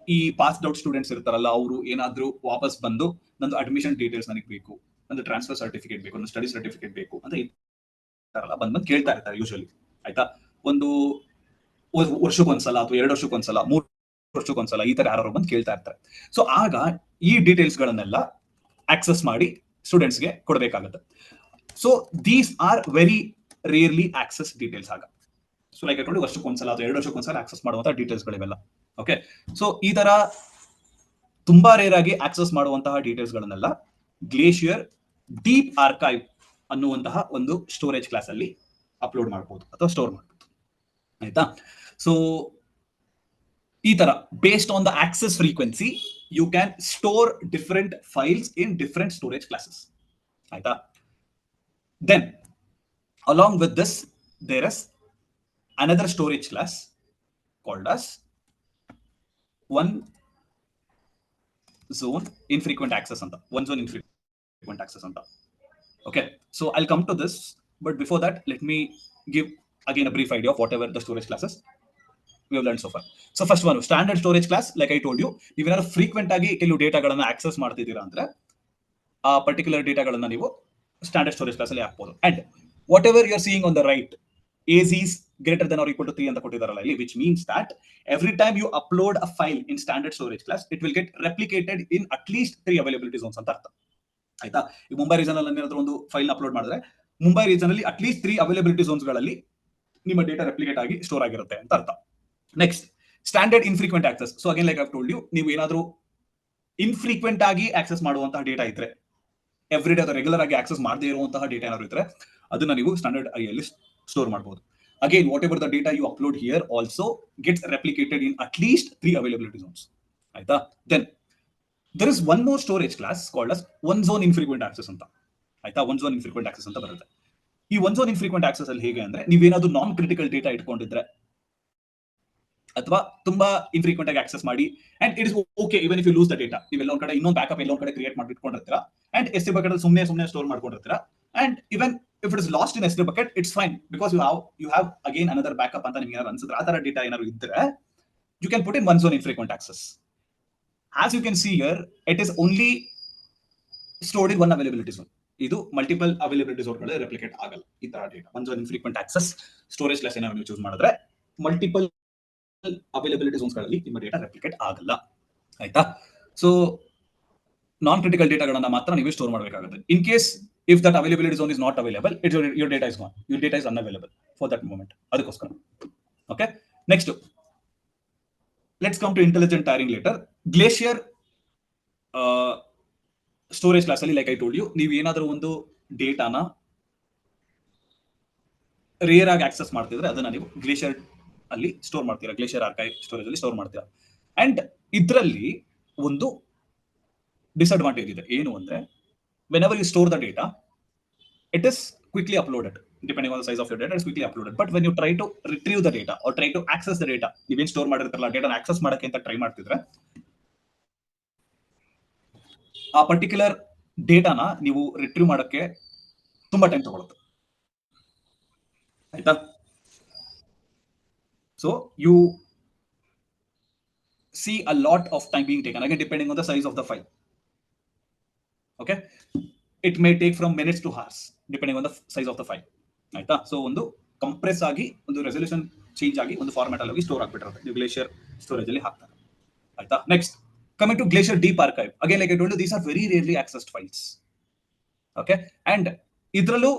ಈ ಪಾಸ್ಡ್ ಔಟ್ ಸ್ಟೂಡೆಂಟ್ಸ್ ಇರ್ತಾರಲ್ಲ, ಅವರು ಏನಾದ್ರೂ ವಾಪಸ್ ಬಂದು ನಂದು ಅಡ್ಮಿಷನ್ ಡೀಟೇಲ್ಸ್ ನನಗೆ ಬೇಕು, ನಂದು ಟ್ರಾನ್ಸ್ಫರ್ ಸರ್ಟಿಫಿಕೇಟ್ ಬೇಕು, ನಂದು ಸ್ಟಡಿ ಸರ್ಟಿಫಿಕೇಟ್ ಬೇಕು ಅಂತ ಇರ್ತಾರಲ್ಲ, ಬಂದ್ ಕೇಳ್ತಾ ಇರ್ತಾರೆ ಯೂಶಲಿ. ಆಯ್ತಾ? ಒಂದು ವರ್ಷಕ್ಕೊಂದ್ಸಲ ಅಥವಾ 2 ವರ್ಷಕ್ಕೊಂದ್ಸಲ 3 ವರ್ಷಕ್ಕೊಂದ್ಸಲ ಈ ತರ ಯಾರು ಬಂದು ಕೇಳ್ತಾ ಇರ್ತಾರೆ. ಸೊ ಆಗ ಈ ಡೀಟೇಲ್ಸ್ ಗಳನ್ನೆಲ್ಲ ಆಕ್ಸೆಸ್ ಮಾಡಿ ಸ್ಟೂಡೆಂಟ್ಸ್ಗೆ ಕೊಡಬೇಕಾಗುತ್ತೆ. So these are very rarely access details. ಆಗ ಸೊ ಲೈಕ್ ಐ ವರ್ಷಕ್ಕೊಂದ್ಸಲ ಅಥವಾ 2 ವರ್ಷಕ್ಕೊಂದ್ಸಲ ಆಕ್ಸೆಸ್ ಮಾಡುವಂತಹ ಡೀಟೇಲ್ಸ್ ಗಳಿವೆಲ್ಲ. ಓಕೆ, ಸೊ ಈ ತರ ತುಂಬಾ ರೇರ್ ಆಗಿ ಆಕ್ಸೆಸ್ ಮಾಡುವಂತಹ ಡೀಟೇಲ್ಸ್ ಗಳನ್ನೆಲ್ಲ ಗ್ಲೇಷಿಯರ್ ಡೀಪ್ ಆರ್ಕೈವ್ ಅನ್ನುವಂತಹ ಒಂದು ಸ್ಟೋರೇಜ್ ಕ್ಲಾಸ್ ಅಲ್ಲಿ ಅಪ್ಲೋಡ್ ಮಾಡಬಹುದು ಅಥವಾ ಸ್ಟೋರ್ ಮಾಡಬಹುದು. ಆಯ್ತಾ? ಸೊ ಈ ತರ based on the access frequency you can store different files in different storage classes. ಆಯ್ತಾ? Then along with this there is another storage class called as one zone infrequent access anta. Okay, so I'll come to this, but before that let me give again a brief idea of whatever the storage classes we have learned so far. So first one, standard storage class. Like I told you, ನೀವು ಏನಾದ್ರು ಫ್ರೀಕ್ವೆಂಟ್ ಆಗಿ ಕೆಲವು ಡೇಟಾಗಳನ್ನ ಆಕ್ಸೆಸ್ ಮಾಡ್ತಿದ್ದೀರಾ ಅಂದ್ರೆ ಆ ಪರ್ಟಿಕ್ಯುಲರ್ ಡೇಟಾಗಳನ್ನ ನೀವು ಸ್ಟ್ಯಾಂಡರ್ಡ್ ಸ್ಟೋರೇಜ್ ಕ್ಲಾಸ್ ಅಲ್ಲಿ ಹಾಕಬಹುದು. And whatever you are seeing on the right, AZ is greater than or equal to 3 ಅಂತ ಕೊಟ್ಟಿದಾರಲ್ಲ ಇಲ್ಲಿ, which means that every time you upload a file in standard storage class, it will get replicated in at least 3 availability zones ಅಂತ ಅರ್ಥ. ಆಯ್ತಾ? ಈ ಮುಂಬೈ ರೀಜನ್ ಅಲ್ಲಿ ಏನಾದ್ರು ಒಂದು ಫೈಲ್ ಅಪ್ಲೋಡ್ ಮಾಡಿದ್ರೆ ಮುಂಬೈ ರೀಜನ್ ಅಲ್ಲಿ ಅಟ್ ಲೀಸ್ಟ್ 3 ಅವೈಲಬಿಲಿಟಿ ಝೋನ್ಸ್ ಗಳಲ್ಲಿ ನಿಮ್ಮ ಡೇಟಾ ರೆಪ್ಲಿಕೇಟ್ ಆಗಿ ಸ್ಟೋರ್ ಆಗಿರುತ್ತೆ ಅಂತ ಅರ್ಥ. Next, standard infrequent access. So again like I told you, ನೀವು ಏನಾದ್ರು ಇನ್ಫ್ರೀಕ್ವೆಂಟ್ ಆಗಿ ಆಕ್ಸೆಸ್ ಮಾಡುವಂತಹ ಡೇಟಾ ಇದ್ರೆ, ಎವ್ರಿ ಡೇ ರೆಗ್ಯುಲರ್ ಆಗಿ ಆಕ್ಸೆಸ್ ಮಾಡದೇ ಇರುವಂತಹ ಡೇಟಾ ಏನಾದ್ರು ಇದ್ರೆ ಅದನ್ನ ನೀವು ಸ್ಟ್ಯಾಂಡರ್ಡ್ ಐಯಲ್ಲಿ ಸ್ಟೋರ್ ಮಾಡಬಹುದು. Again whatever the data you upload here also gets replicated in at least 3 availability zones. ಆಯ್ತಾ? Then there is one more storage class called as one zone infrequent access ಅಂತ. ಆಯ್ತಾ? one zone infrequent access ಅಂತ ಬರುತ್ತೆ. ಈ one zone infrequent access ಅಲ್ಲಿ ಹೇಗೆ ಅಂದ್ರೆ, ನೀವೇನಾದ್ರೂ ನಾನ್ ಕ್ರಿಟಿಕಲ್ ಡೇಟಾ ಇಟ್ಕೊಂಡಿದ್ರೆ ಅಥವಾ ತುಂಬಾ ಇನ್ಫ್ರೀಕ್ವೆಂಟ್ ಆಗಿ ಆಕ್ಸೆಸ್ ಮಾಡಿ, and it is okay even if you lose the data, ನೀವೆಲ್ಲ ಒಂದ್ ಕಡೆ ಇನ್ನೊಂದು ಬ್ಯಾಕಪ್ ಎಲ್ಲೊಂದ್ ಕಡೆ ಕ್ರಿಯೇಟ್ ಮಾಡಿ ಇಟ್ಕೊಂಡಿರ್ತೀರಾ, ಅಂಡ್ ಎಸ್ ಬಕೆಟ್ ಅಲ್ಲಿ ಸುಮ್ಮನೆ ಸ್ಟೋರ್ ಮಾಡ್ಕೊಂಡಿರ್ತೀರಾ, and even if it is lost in SD bucket, it's fine because you have again another backup ಅಂತ ನಿಮಗೆ ಏನಾದ್ರು ಅನ್ಸಿದ್ರೆ, ಆ ತರ ಡೇಟಾ ಏನಾದ್ರು ಇದ್ರೆ you can put in one zone infrequent access. As you can see here, it is only stored in one availability zone. ಇದು ಮಲ್ಟಿಪಲ್ ಅವೈಲಬಿಲಿಟಿ ಝೋನ್ ಗಳಲ್ಲಿ ರೆಪ್ಲಿಕೇಟ್ ಆಗಲ್ಲ ಈ ತರ data. One zone infrequent access storage class ಏನಾದ್ರು ಚೂಸ್ ಮಾಡಿದ್ರೆ ಮಲ್ಟಿಪಲ್ ಅವೈಲಬಿಲಿಟಿ ಝೋನ್ಸ್ ಗಳಲ್ಲಿ ನಿಮ್ಮ ಡೇಟಾ ರೆಪ್ಲಿಕೇಟ್ ಆಗಲ್ಲ. ಆಯ್ತಾ? ಸೊ ನಾನ್ ಕ್ರಿಟಿಕಲ್ ಡೇಟಾಗಳನ್ನ ಮಾತ್ರ ನೀವು ಸ್ಟೋರ್ ಮಾಡಬೇಕಾಗುತ್ತೆ. In case if that availability zone is not available, your data is gone, your data is unavailable for that moment. ಅದಕ್ಕೋಸ್ಕರ. Okay, next let's come to intelligent tiering later. Glacier storage class ಅಲ್ಲಿ like I told you, ನೀವು ಏನಾದರೂ ಒಂದು ಡೇಟಾನ ರೇರ್ ಆಗಿ ಆಕ್ಸೆಸ್ ಮಾಡ್ತಿದ್ರೆ ಅದನ್ನ ನೀವು ಗ್ಲೇಷಿಯರ್ ಅಲ್ಲಿ ಸ್ಟೋರ್ ಮಾಡ್ತೀರಾ, ಗ್ಲೇಷಿಯರ್ ಆರ್ಕೈವ್ ಸ್ಟೋರೇಜ್ ಅಲ್ಲಿ ಸ್ಟೋರ್ ಮಾಡ್ತೀರಾ. ಅಂಡ್ ಇದರಲ್ಲಿ ಒಂದು ಡಿಸ್ಅಡ್ವಾಂಟೇಜ್ ಇದೆ. ಏನು ಅಂದ್ರೆ, whenever you store the data, it is quickly uploaded. Depending on the size of your data, it's quickly uploaded. But when you try to retrieve the data or try to access the data, ನೀವೇನ್ ಸ್ಟೋರ್ ಮಾಡಿರ್ತಾರಲ್ಲ ಡೇಟಾನ ಆಕ್ಸೆಸ್ ಮಾಡಕ್ಕೆ ಅಂತ ಟ್ರೈ ಮಾಡ್ತಿದ್ರೆ, ಆ ಪರ್ಟಿಕ್ಯುಲರ್ ಡೇಟಾನ ನೀವು ರಿಟ್ರೀವ್ ಮಾಡಕ್ಕೆ ತುಂಬಾ ಟೈಮ್ ತಗೊಳುತ್ತೆ. ಆಯ್ತಾ? So you see a lot of time being taken, again depending on the size of the file. Okay, it may take from minutes to hours depending on the size of the file. ಆಯ್ತಾ? ಸೊ ಒಂದು ಕಂಪ್ರೆಸ್ ಆಗಿ ಒಂದು ರೆಸಲ್ಯೂಷನ್ ಚೇಂಜ್ ಆಗಿ ಒಂದು ಫಾರ್ಮ್ಯಾಟ್ ಅಲ್ಲಿ ಸ್ಟೋರ್ ಆಗಿಬಿಟ್ಟಿರುತ್ತೆ, ನೀವು ಗ್ಲೇಷಿಯರ್ ಸ್ಟೋರೇಜ್ ಅಲ್ಲಿ ಹಾಕ್ತಾರೆ. ಆಯ್ತಾ? Next coming to glacier deep archive, again like I told you, these are very rarely accessed files. Okay, and ಇದರಲ್ಲೂ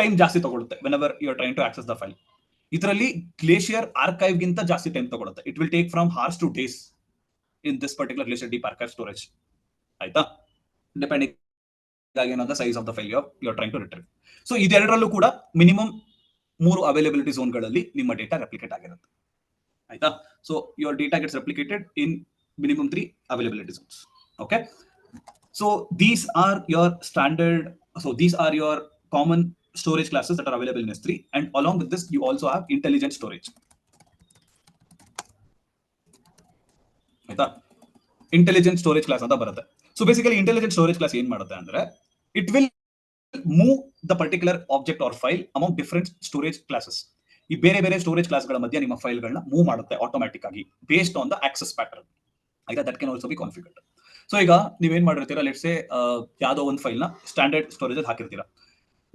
ಟೈಮ್ ಜಾಸ್ತಿ ತಗೊಳುತ್ತೆ whenever you are trying to access the file. ಇದರಲ್ಲಿ ಗ್ಲೇಷಿಯರ್ ಆರ್ಕೈವ್ ಗಿಂತ ಜಾಸ್ತಿ ಟೈಮ್ ತಗೊಳುತ್ತೆ. It will take from hours to days in this particular glacier deep archive storage. ಆಯ್ತಾ? ಡಿಪೆಂಡಿಂಗ್ ಆಗಿ on the size of the file you are trying to retrieve. So ಇದೆರಡರಲ್ಲೂ ಕೂಡ ಮಿನಿಮಮ್ 3 ಅವೈಲೇಬಿಲಿಟಿ ಝೋನ್ಗಳಲ್ಲಿ ನಿಮ್ಮ ಡೇಟಾ ರೆಪ್ಲಿಕೇಟ್ ಆಗಿರುತ್ತೆ. ಆಯ್ತಾ? So your data gets replicated in minimum 3 availability zones. Okay, so these are your standard, so these are your common storage classes that are available in S3, and along with this you also have intelligent storage. ಆಯ್ತಾ? ಇಂಟೆಲಿಜೆಂಟ್ ಸ್ಟೋರೇಜ್ ಕ್ಲಾಸ್ ಅಂತ ಬರುತ್ತೆ. So basically intelligent storage class ಏನ್ ಮಾಡುತ್ತೆ ಅಂದ್ರೆ, it will move the particular object or file among different storage classes. ಈ ಬೇರೆ ಬೇರೆ ಸ್ಟೋರೇಜ್ ಕ್ಲಾಸ್ಗಳ ಮಧ್ಯೆ ನಿಮ್ಮ ಫೈಲ್ಗಳನ್ನ ಮೂವ್ ಮಾಡುತ್ತೆ ಆಟೋಮ್ಯಾಟಿಕ್ ಆಗಿ based on the access pattern. ಆಯ್ತಾ? That can also be configured. So ಈಗ ನೀವೇನ್ ಮಾಡಿರ್ತೀರಾ, ಲೆಟ್ಸ್ ಸೇ ಯಾವ್ದೋ ಒಂದು ಫೈಲ್ ನ ಸ್ಟ್ಯಾಂಡರ್ಡ್ ಸ್ಟೋರೇಜ್ ಅಲ್ಲಿ ಹಾಕಿರ್ತೀರಾ,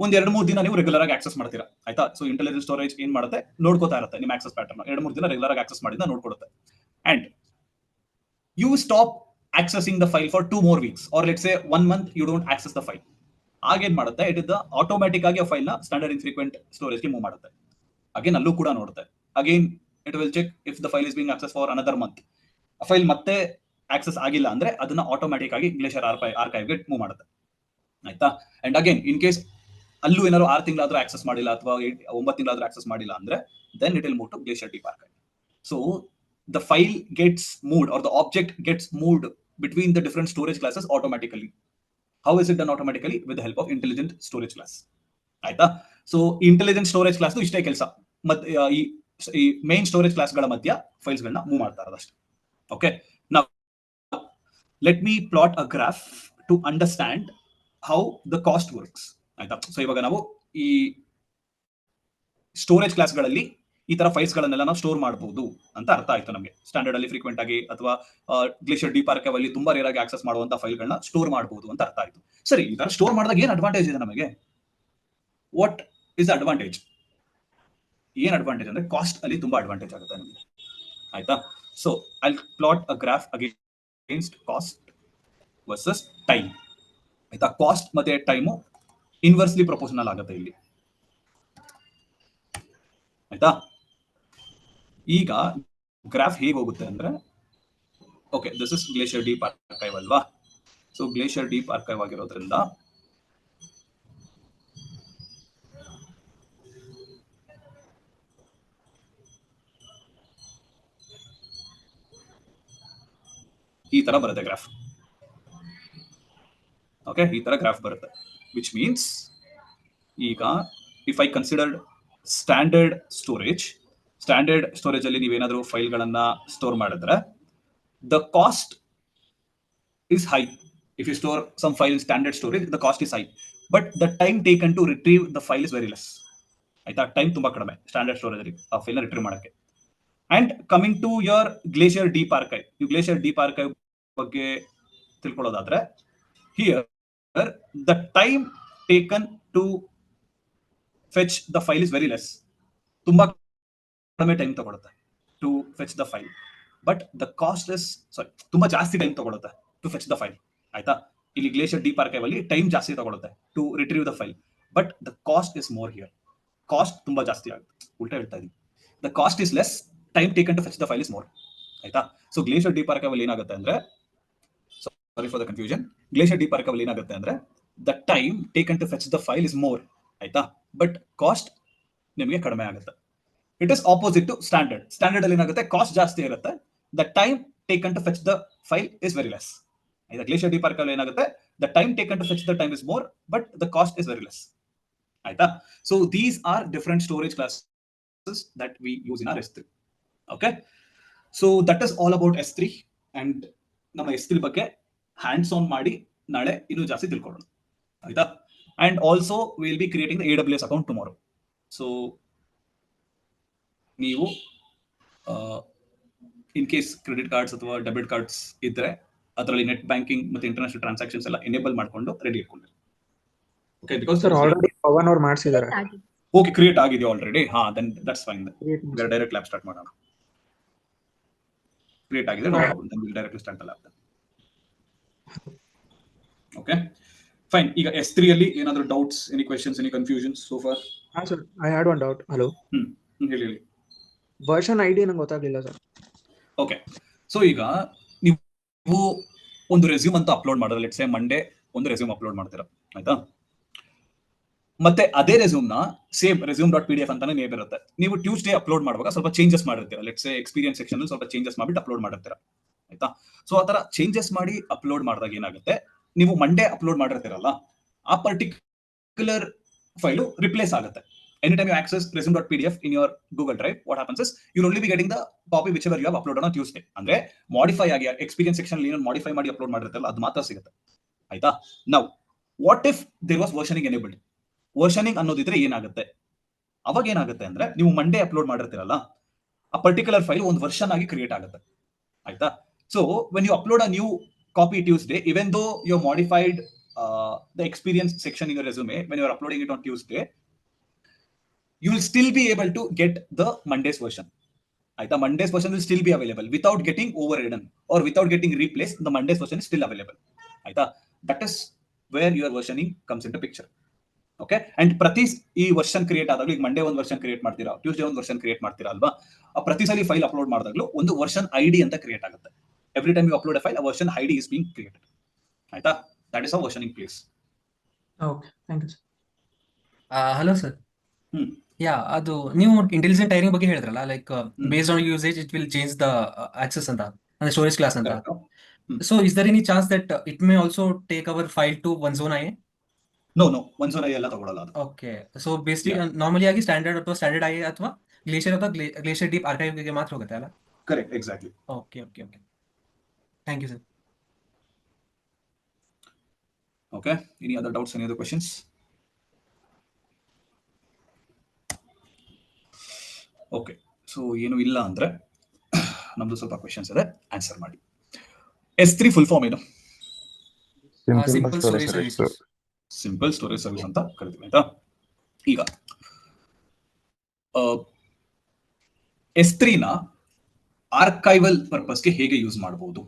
ಒಂದ್ 2-3 ದಿನ ನೀವು ರೆಗ್ಯುಲರ್ ಆಗಿ ಆಕ್ಸೆಸ್ ಮಾಡ್ತೀರಾ. ಆಯ್ತಾ? ಸೊ ಇಂಟೆಲಿಜೆಂಟ್ ಸ್ಟೋರೇಜ್ ಏನ್ ಮಾಡುತ್ತೆ, ನೋಡ್ಕೋತಾ ಇರುತ್ತೆ ನಿಮ್ಮ ಆಕ್ಸೆಸ್ ಪ್ಯಾಟರ್ನ್. 2-3 ದಿನ ರೆಗ್ಯುಲರ್ ಆಗಿ ಆಕ್ಸೆಸ್ ಮಾಡಿದ ನೋಡ್ಕೊಡುತ್ತೆ. And you stop accessing the file for 2 more weeks, or let's say 1 month you don't access the file. Again ಮಾಡುತ್ತೆ, it is the automatic ಆಗಿ ಆ ಫೈಲ್ ನ ಸ್ಟ್ಯಾಂಡರ್ಡ್ ಇನ್ಫ್ರೀಕ್ವೆಂಟ್ ಸ್ಟೋರೇಜ್ ಗೆ ಮೂವ್ ಮಾಡುತ್ತೆ. ಅಗೇನ್ ಅಲ್ಲೂ ಕೂಡ ನೋಡುತ್ತೆ, again it will check if the file is being access for another month. ಆ ಫೈಲ್ ಮತ್ತೆ ಆಕ್ಸೆಸ್ ಆಗಿಲ್ಲ ಅಂದ್ರೆ ಅದನ್ನ ಆಟೋಮ್ಯಾಟಿಕ್ ಆಗಿ ಗ್ಲೇಷಿಯರ್ ಆರ್ಕೈವ್ ಗೆ ಮೂವ್ ಮಾಡುತ್ತೆ. ಆಯ್ತಾ? ಅಂಡ್ ಅಗೇನ್ ಇನ್ ಕೇಸ್ ಅಲ್ಲೂ ಏನಾದ್ರು 6 ತಿಂಗಳಾದ್ರೂ ಆಕ್ಸೆಸ್ ಮಾಡಿಲ್ಲ ಅಥವಾ 9 ತಿಂಗಳಾದ್ರೂ ಆಕ್ಸೆಸ್ ಮಾಡಿಲ್ಲ ಅಂದ್ರೆ then it will move to glacier deep archive. So the file gets moved, or the object gets moved between the different storage classes automatically. How is it done automatically? With the help of intelligent storage class. ಆಯ್ತಾ? ಸೊ ಇಂಟೆಲಿಜೆಂಟ್ ಸ್ಟೋರೇಜ್ ಕ್ಲಾಸ್ ಇಷ್ಟೇ ಕೆಲಸ. ಮತ್ತೆ ಈ ಮೇನ್ ಸ್ಟೋರೇಜ್ ಕ್ಲಾಸ್ ಗಳ ಮಧ್ಯ ಫೈಲ್ಸ್ ಗಳನ್ನ ಮೂವ್ ಮಾಡ್ತಾ ಇರೋದಷ್ಟೇ. Okay, now let me plot a graph to understand how the cost works. ಆಯ್ತಾ? ಸೊ ಇವಾಗ ನಾವು ಈ ಸ್ಟೋರೇಜ್ ಕ್ಲಾಸ್ಗಳಲ್ಲಿ ಈ ತರ ಫೈಲ್ಸ್ ಗಳನ್ನೆಲ್ಲ ನಾವು ಸ್ಟೋರ್ ಮಾಡಬಹುದು ಅಂತ ಅರ್ಥ ಆಯ್ತು ನಮಗೆ. ಸ್ಟ್ಯಾಂಡರ್ಡ್ ಅಲ್ಲಿ ಫ್ರೀಕ್ವೆಂಟ್ ಆಗಿ ಅಥವಾ ಗ್ಲೇಷಿಯರ್ ಡೀಪ್ ಆರ್ಕೈವ್ ಅಲ್ಲಿ ತುಂಬಾ ರೇರ್ ಆಗಿ ಆಕ್ಸೆಸ್ ಮಾಡುವಂತ ಫೈಲ್ಗಳನ್ನ ಸ್ಟೋರ್ ಮಾಡಬಹುದು ಅಂತ ಅರ್ಥ ಆಯ್ತು. ಸರಿ, ಈ ತರ ಸ್ಟೋರ್ ಮಾಡಿದಾಗ ಏನ್ ಅಡ್ವಾಂಟೇಜ್ ಇದೆ ನಮಗೆ? What is advantage? ಏನ್ ಅಡ್ವಾಂಟೇಜ್ ಅಂದ್ರೆ ಕಾಸ್ಟ್ ಅಲ್ಲಿ ತುಂಬಾ ಅಡ್ವಾಂಟೇಜ್ ಆಗುತ್ತೆ ನಮಗೆ. ಆಯ್ತಾ? So I plot a graph against cost versus time. ಆಯ್ತಾ? ಕಾಸ್ಟ್ ಮತ್ತೆ ಟೈಮು ಇನ್ವರ್ಸ್ಲಿ ಪ್ರಪೋರ್ಷನಲ್ ಆಗುತ್ತೆ ಇಲ್ಲಿ. ಆಯ್ತಾ? ಈಗ ಗ್ರಾಫ್ ಹೇಗೆ ಹೋಗುತ್ತೆ ಅಂದ್ರೆ, okay, this is glacier deep archive ಅಲ್ವಾ? ಸೊ ಗ್ಲೇಷಿಯರ್ ಡೀಪ್ ಆರ್ಕೈವ್ ಆಗಿರೋದ್ರಿಂದ ಈ ತರ ಬರುತ್ತೆ ಗ್ರಾಫ್. ಓಕೆ, ಈ ತರ ಗ್ರಾಫ್ ಬರುತ್ತೆ, ವಿಚ್ ಮೀನ್ಸ್ ಈಗ if I considered standard storage ಅಲ್ಲಿ ನೀವೇನಾದ್ರೂ ಫೈಲ್ಗಳನ್ನ ಸ್ಟೋರ್ ಮಾಡಿದ್ರೆ the cost is high. If you store some file in standard storage the cost is high, but the time taken to retrieve the file is very less. ಆಯ್ತಾ? ಟೈಮ್ ತುಂಬಾ ಕಡಿಮೆ ಸ್ಟ್ಯಾಂಡರ್ಡ್ ಸ್ಟೋರೇಜ್ ಅಲ್ಲಿ ಆ ಫೈಲ್ ನ ರಿಟ್ರೀವ್ ಮಾಡಕ್ಕೆ. And coming to your glacier deep archive, ಈ ಗ್ಲೇಷಿಯರ್ ಡೀಪ್ ಆರ್ಕೈವ್ ಬಗ್ಗೆ ತಿಳ್ಕೊಳ್ಳೋದಾದ್ರೆ, here the time taken to fetch the file is very less. ತುಂಬಾ ಕಡಿಮೆ ಟೈಮ್ ತಗೊಳುತ್ತೆ to fetch the file, but the cost is ತುಂಬಾ ಜಾಸ್ತಿ ಟೈಮ್ ತಗೊಳುತ್ತೆ ಟು ಫೆಚ್ ದ ಫೈಲ್. ಆಯ್ತಾ? ಇಲ್ಲಿ ಗ್ಲೇಷಿಯರ್ ಡೀಪ್ ಆರ್ಕೈವ್ ಅಲ್ಲಿ ಟೈಮ್ ಜಾಸ್ತಿ ತಗೊಳುತ್ತೆ to retrieve the file, but the cost is more here. Cost ತುಂಬಾ ಜಾಸ್ತಿ ಆಗುತ್ತೆ. ಉಲ್ಟಾ ಹೇಳ್ತಾ ಇದೀನಿ, the cost is less, time taken to fetch the file is more. ಆಯ್ತಾ? ಸೊ ಗ್ಲೇಷಿಯರ್ ಡೀಪ್ ಆರ್ಕೈವ್ ಅಲ್ಲಿ ಏನಾಗುತ್ತೆ ಅಂದ್ರೆ, sorry for the confusion, glacier deep archive ಅಲ್ಲಿ ಏನಾಗುತ್ತೆ ಅಂದ್ರೆ the time taken to fetch the file is more. ಆಯ್ತಾ? ಬಟ್ ಕಾಸ್ಟ್ ನಿಮಗೆ ಕಡಿಮೆ ಆಗುತ್ತೆ. It is opposite to standard. Standard ಅಲ್ಲಿ ಏನಾಗುತ್ತೆ, ಕಾಸ್ಟ್ ಜಾಸ್ತಿ ಇರುತ್ತೆ, the time taken to fetch the file is very less. ಆಯ್ತಾ? ಗ್ಲೇಷಿಯರ್ ಡೀಪ್ ಆರ್ಕೈವ್ ಏನಾಗುತ್ತೆ, the time taken to fetch the time is more, but the cost is very less. ಆಯ್ತಾ? So these are different storage classes that we use in our S3. Okay, so that is all about S3. And ನಮ್ಮ S3 ಬಗ್ಗೆ ಹ್ಯಾಂಡ್ಸ್ ಆನ್ ಮಾಡಿ ನಾಳೆ ಇನ್ನೂ ಜಾಸ್ತಿ ತಿಳ್ಕೊಳ್ಳೋಣ. ಆಯ್ತಾ? And also will be creating the AWS account tomorrow. So ನೀವು ಇನ್ ಕೇಸ್ ಕ್ರೆಡಿಟ್ ಕಾರ್ಡ್ಸ್ ಅಥವಾ ಡೆಬಿಟ್ ಕಾರ್ಡ್ಸ್ ಇದ್ರೆ ಅದರಲ್ಲಿ ನೆಟ್ ಬ್ಯಾಂಕಿಂಗ್ ಮತ್ತೆ ಇಂಟರ್ನ್ಯಾಷನಲ್ ಟ್ರಾನ್ಸಾಕ್ಷನ್ಸ್ ಎಲ್ಲ ಎನೇಬಲ್ ಮಾಡ್ಕೊಂಡು ರೆಡಿ ಇಟ್ಕೊಂಡಿರಿ. Okay, because sir already Pavan ಅವ್ರು ಮಾಡಿಸಿದ್ದಾರೆ. ಓಕೆ, ಕ್ರಿಯೇಟ್ ಆಗಿದೆ ಆಲ್ರೆಡಿ. ಹಾ, then that's fine. Direct lab start ಮಾಡೋಣ. ಕ್ರಿಯೇಟ್ ಆಗಿದೆ, direct start lab. Okay fine. ಈಗ S3 ಅಲ್ಲಿ ಏನಾದರೂ doubts, any questions, any confusions so for? ಹಾ sir, I had one doubt. Hello, ಹೇಳಿ. ವರ್ಷನ್ ಐಡಿ ನಂಗೆ ಗೊತ್ತಾಗ್ಲಿಲ್ಲ ಸರ್. ಓಕೆ, ಸೊ ಈಗ ನೀವು ಒಂದು ರೆಸ್ಯೂಮ್ ಅಂತ ಅಪ್ಲೋಡ್ ಮಾಡಿದ್ರೆ, ಲೆಟ್ಸ್ ಸೇ ಮಂಡೇ ಒಂದು ರೆಸ್ಯೂಮ್ ಅಪ್ಲೋಡ್ ಮಾಡ್ತೀರಾ, ಆಯ್ತಾ? ಮತ್ತೆ ಅದೇ ರೆಸ್ಯೂಮ್ ನ ಸೇಮ್ resume.pdf ಅಂತಾನೆ ನೇಮ್ ಇರುತ್ತೆ. ನೀವು ಟ್ಯೂಸ್ಡೇ ಅಪ್ಲೋಡ್ ಮಾಡುವಾಗ ಸ್ವಲ್ಪ ಚೇಂಜಸ್ ಮಾಡಿರ್ತೀರಾ. ಲೆಟ್ಸ್ ಸೇ ಎಕ್ಸ್ಪೀರಿಯನ್ಸ್ ಸೆಕ್ಷನ್ ಅಲ್ಲಿ ಸ್ವಲ್ಪ ಚೇಂಜಸ್ ಮಾಡಿಬಿಟ್ಟು ಅಪ್ಲೋಡ್ ಮಾಡಿರ್ತೀರಾ, ಆಯ್ತಾ? ಸೊ ಆ ತರ ಚೇಂಜಸ್ ಮಾಡಿ ಅಪ್ಲೋಡ್ ಮಾಡಿದಾಗ ಏನಾಗುತ್ತೆ, ನೀವು ಮಂಡೇ ಅಪ್ಲೋಡ್ ಮಾಡಿರ್ತೀರಲ್ಲ, ಆ ಪರ್ಟಿಕ್ಯುಲರ್ ಫೈಲು ರಿಪ್ಲೇಸ್ ಆಗುತ್ತೆ. Anytime you access resume.pdf in your Google Drive, what happens is you'll only be getting the copy whichever you have uploaded on Tuesday. ಅಂದ್ರೆ modify ಆಗಿ ಎಕ್ಸ್ಪೀರಿಯನ್ಸ್ ಸೆಕ್ಷನ್ ಅಲ್ಲಿ ಏನೋ modify ಮಾಡಿ ಅಪ್ಲೋಡ್ ಮಾಡಿರ್ತೀರಲ್ಲ, ಅದು ಮಾತ್ರ ಸಿಗುತ್ತೆ, ಆಯ್ತಾ? Now what if there was versioning enabled? Versioning ಅನ್ನೋದಿದ್ರೆ ಏನಾಗುತ್ತೆ? ಅವಾಗ ಏನಾಗುತ್ತೆ ಅಂದ್ರೆ, ನೀವು ಮಂಡೇ ಅಪ್ಲೋಡ್ ಮಾಡಿರ್ತೀರಲ್ಲ, ಆ ಪರ್ಟಿಕ್ಯುಲರ್ ಫೈಲ್ ಒಂದು ವರ್ಷನ್ ಆಗಿ ಕ್ರಿಯೇಟ್ ಆಗುತ್ತೆ, ಆಯ್ತಾ? So when you upload a new copy Tuesday, even though you have modified the experience section in your resume, when you are uploading it on Tuesday, you will still be able to get the Monday's version. The Monday's version will still be available without getting overridden or without getting replaced. The Monday's version is still available. That is where your versioning comes into picture. Okay, and ಪ್ರತಿ ಈ ವರ್ಷನ್ ಕ್ರಿಯೇಟ್ ಆದಾಗಲೂ, ಈಗ ಮಂಡೇ ಒಂದು ವರ್ಷನ್ ಕ್ರಿಯೇಟ್ ಮಾಡ್ತೀರಾ, ಟ್ಯೂಸ್ಡೇ ಒಂದು ವರ್ಷನ್ ಕ್ರಿಯೇಟ್ ಮಾಡ್ತೀರಾ ಅಲ್ವಾ? ಆ ಪ್ರತಿ ಸಲ ಫೈಲ್ ಅಪ್ಲೋಡ್ ಮಾಡಿದಾಗಲೂ ಒಂದು ವರ್ಷನ್ ಐಡಿ ಅಂತ ಕ್ರಿಯೇಟ್ ಆಗುತ್ತೆ. Every time you upload a file, a version ID is being created. ಆಯ್ತಾ? That is how versioning plays. Okay, thank you sir. Hello sir. Yeah, ಅದು ನೀವು ಇಂಟೆಲಿಜೆಂಟ್ ಟೈರಿಂಗ್ ಬಗ್ಗೆ ಹೇಳಿದ್ರಲ್ಲ, like based on usage it will change the access ಅಂತ, ಅಂದ್ರೆ ಸ್ಟೋರೇಜ್ ಕ್ಲಾಸ್ ಅಂತ. So is there any chance that it may also take our file to OneZone IA? No, OneZone IA ಎಲ್ಲ ತಗೊಳ್ಳಲ್ಲ ಅದು. ಓಕೆ, ಸೊ ಬೇಸಿಕ್ ನಾರ್ಮಲಿ ಆಗಿ ಸ್ಟ್ಯಾಂಡರ್ಡ್ ಅಥವಾ ಸ್ಟ್ಯಾಂಡರ್ಡ್ IA ಅಥವಾ ಗ್ಲೇಷಿಯರ್ ಅಥವಾ ಗ್ಲೇಷಿಯರ್ ಡೀಪ್ ಆರ್ಕೈವ್ ಗೆ ಮಾತ್ರ ಹೋಗುತ್ತೆ ಅಲ್ಲ? Correct, exactly. Okay, thank you sir. Okay, any other doubts, any other questions? Okay, so ಏನು ಇಲ್ಲ ಅಂದ್ರೆ ನಮ್ದು ಸ್ವಲ್ಪ ಕ್ವೆಶನ್ಸ್ ಇದೆ, ಆನ್ಸರ್ ಮಾಡಿ. S3 ಫುಲ್ ಫಾರ್ಮ್ ಏನು? Simple storage service. Simple storage service ಅಂತ ಕರಿತೀವಿ, ಆಯ್ತಾ? ಈಗ S3 ನ ಆರ್ಕೈವಲ್ ಪರ್ಪಸ್ಗೆ ಹೇಗೆ ಯೂಸ್ ಮಾಡಬಹುದು?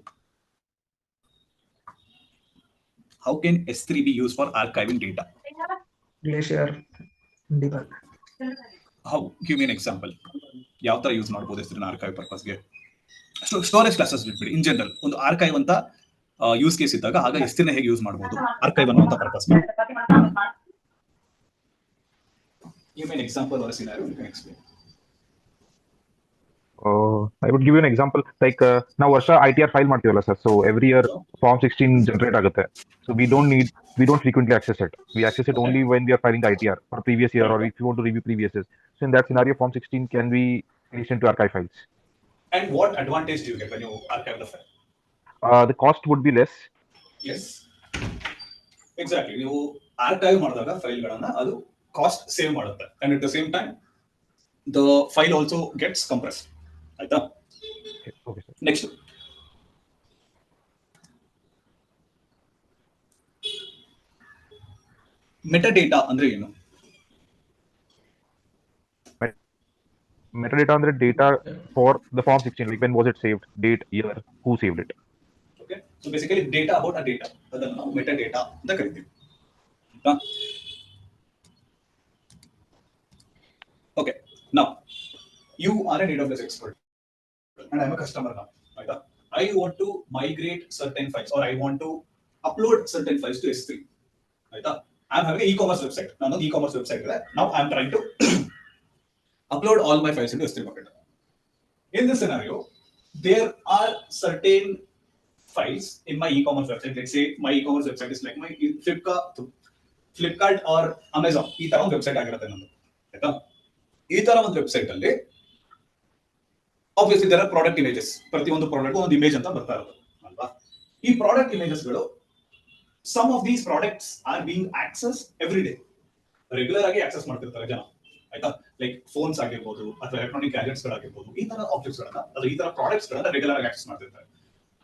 How can S3 be used for archiving data? Glacier debug. How? Give me an example. ಯಾವ ತರ ಯೂಸ್ ಮಾಡಬಹುದು S3 ನ ಆರ್ಕೈವ್ ಪರ್ಪಸ್ಗೆ? ಸ್ಟೋರೇಜ್ ಕ್ಲಾಸಸ್ ಬಿಟ್ಬಿಡಿ, ಇನ್ ಜನರಲ್ ಒಂದು ಆರ್ಕೈವ್ ಅಂತ ಯೂಸ್ ಕೇಸ್ ಇದ್ದಾಗ ಆಗ S3 ನ ಹೇಗೆ ಯೂಸ್ ಮಾಡಬಹುದು ಆರ್ಕೈವ್ ಅನ್ನುವಂತ ಪರ್ಪಸ್ಗೆ? Give me an example or a scenario you can explain. I would give you an example. Like ನಾವು ವರ್ಷ ITR ಫೈಲ್ ಮಾಡ್ತೀವಲ್ಲ sir, so every year Form 16 generate ಆಗುತ್ತೆ. So we don't frequently access it. We access it only when we are filing ITR for previous year, or if you want to review previous years. So in that scenario, Form 16 can be placed into archive files. And what advantage do you get when you archive the file? The cost would be less. Yes, exactly. ನೀವು ಆರ್ಕೈವ್ ಮಾಡಿದಾಗ ಫೈಲ್ಗಳನ್ನ ಅದು ಕಾಸ್ಟ್ ಸೇವ್ ಮಾಡುತ್ತೆ, and at the same time the file also gets compressed. ಆಯ್ತಾ? Okay, sir. ನೆಕ್ಸ್ಟ್, ಮೆಟಾಡೇಟಾ ಅಂದ್ರೆ ಏನು? Metadata ಅಂದ್ರೆ data for the Form 16, like when was it saved, date, year, who saved it. Okay, so basically data about a data, ಅದನ್ನ ನಾವು ಮೆಟಾಡೇಟಾ ಅಂತ ಕರಿತೀವಿ. Okay, now you are an AWS expert and I'm a customer now, right? I want to migrate certain files or I want to upload certain files to S3, right? I'm having an e-commerce website. Now the e-commerce website is there. Now I'm trying to upload all my files into S3 bucket. In this scenario, there are certain files in my e-commerce website. Let's say my e-commerce website is like my Flipkart or Amazon. ಈ ತರ ಒಂದು ವೆಬ್ಸೈಟ್ ಆಗಿರುತ್ತೆ ನಂದು, ಆಯ್ತಾ? ಈ ತರ ಒಂದು ವೆಬ್ಸೈಟ್ ಅಲ್ಲಿ obviously there are product images. ಪ್ರತಿಯೊಂದು ಪ್ರಾಡಕ್ಟ್ ಒಂದು ಇಮೇಜ್ ಅಂತ ಬರ್ತಾ ಇರುತ್ತೆ ಅಲ್ವಾ? ಈ ಪ್ರಾಡಕ್ಟ್ ಇಮೇಜಸ್ ಗಳು, some of these products are being accessed every day. Regular ಆಗಿ ಆಕ್ಸೆಸ್ ಮಾಡ್ತಿರ್ತಾರೆ ಜನ, ಆಯ್ತಾ. ಲೈಕ್ ಫೋನ್ಸ್ ಆಗಿರ್ಬೋದು ಅಥವಾ ಎಲೆಕ್ಟ್ರಾನಿಕ್ ಗ್ಯಾಜೆಟ್ಸ್ ಗಳಾಗಿರ್ಬೋದು, ಈ ತರ ಆಬ್ಜೆಕ್ಟ್ಸ್ ಗಳನ್ನ ಅಥವಾ ಈ ತರ ಪ್ರಾಡಕ್ಟ್ಸ್ ಗಳನ್ನ ರೆಗ್ಯುಲರ್ ಆಗಿ ಆಕ್ಸೆಸ್ ಮಾಡ್ತಿರ್ತಾರೆ.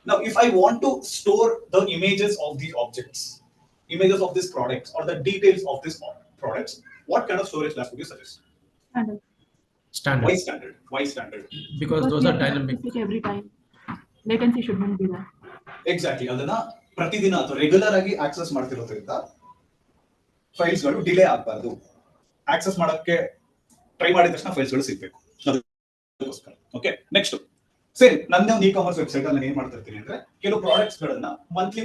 Now if I want to store the images of these objects, images of these products or the details of these products, what kind of storage class would you suggest? Standard. Standard. Why standard? Why standard? Because those we are have to dynamic. access it every time. Latency shouldn't be there. Exactly, ಅದನ್ನ ಪ್ರತಿದಿನ ಅಥವಾ ರೆಗ್ಯುಲರ್ ಆಗಿ ಆಕ್ಸೆಸ್ ಮಾಡ್ತಿರೋದ್ರಿಂದ ಫೈಲ್ಸ್ ಗಳು ಡಿಲೇ ಆಗಬಾರ್ದು. ಆಕ್ಸೆಸ್ ಮಾಡಕ್ಕೆ ಟ್ರೈ ಮಾಡಿದ ತಕ್ಷಣ ಫೈಲ್ಸ್ ಗಳು ಸಿಗ್ಬೇಕು. ಓಕೆ, ನೆಕ್ಸ್ಟ್ ಸರಿ, ನನ್ನ ಒಂದು ಇ-ಕಾಮರ್ಸ್ ವೆಬ್ಸೈಟ್ ಅಲ್ಲಿ ನಾನು ಏನ್ ಮಾಡ್ತಾ ಇರ್ತೀನಿ ಅಂದ್ರೆ ಕೆಲವು ಪ್ರಾಡಕ್ಟ್ಸ್ ಗಳನ್ನ ಮಂತ್ಲಿ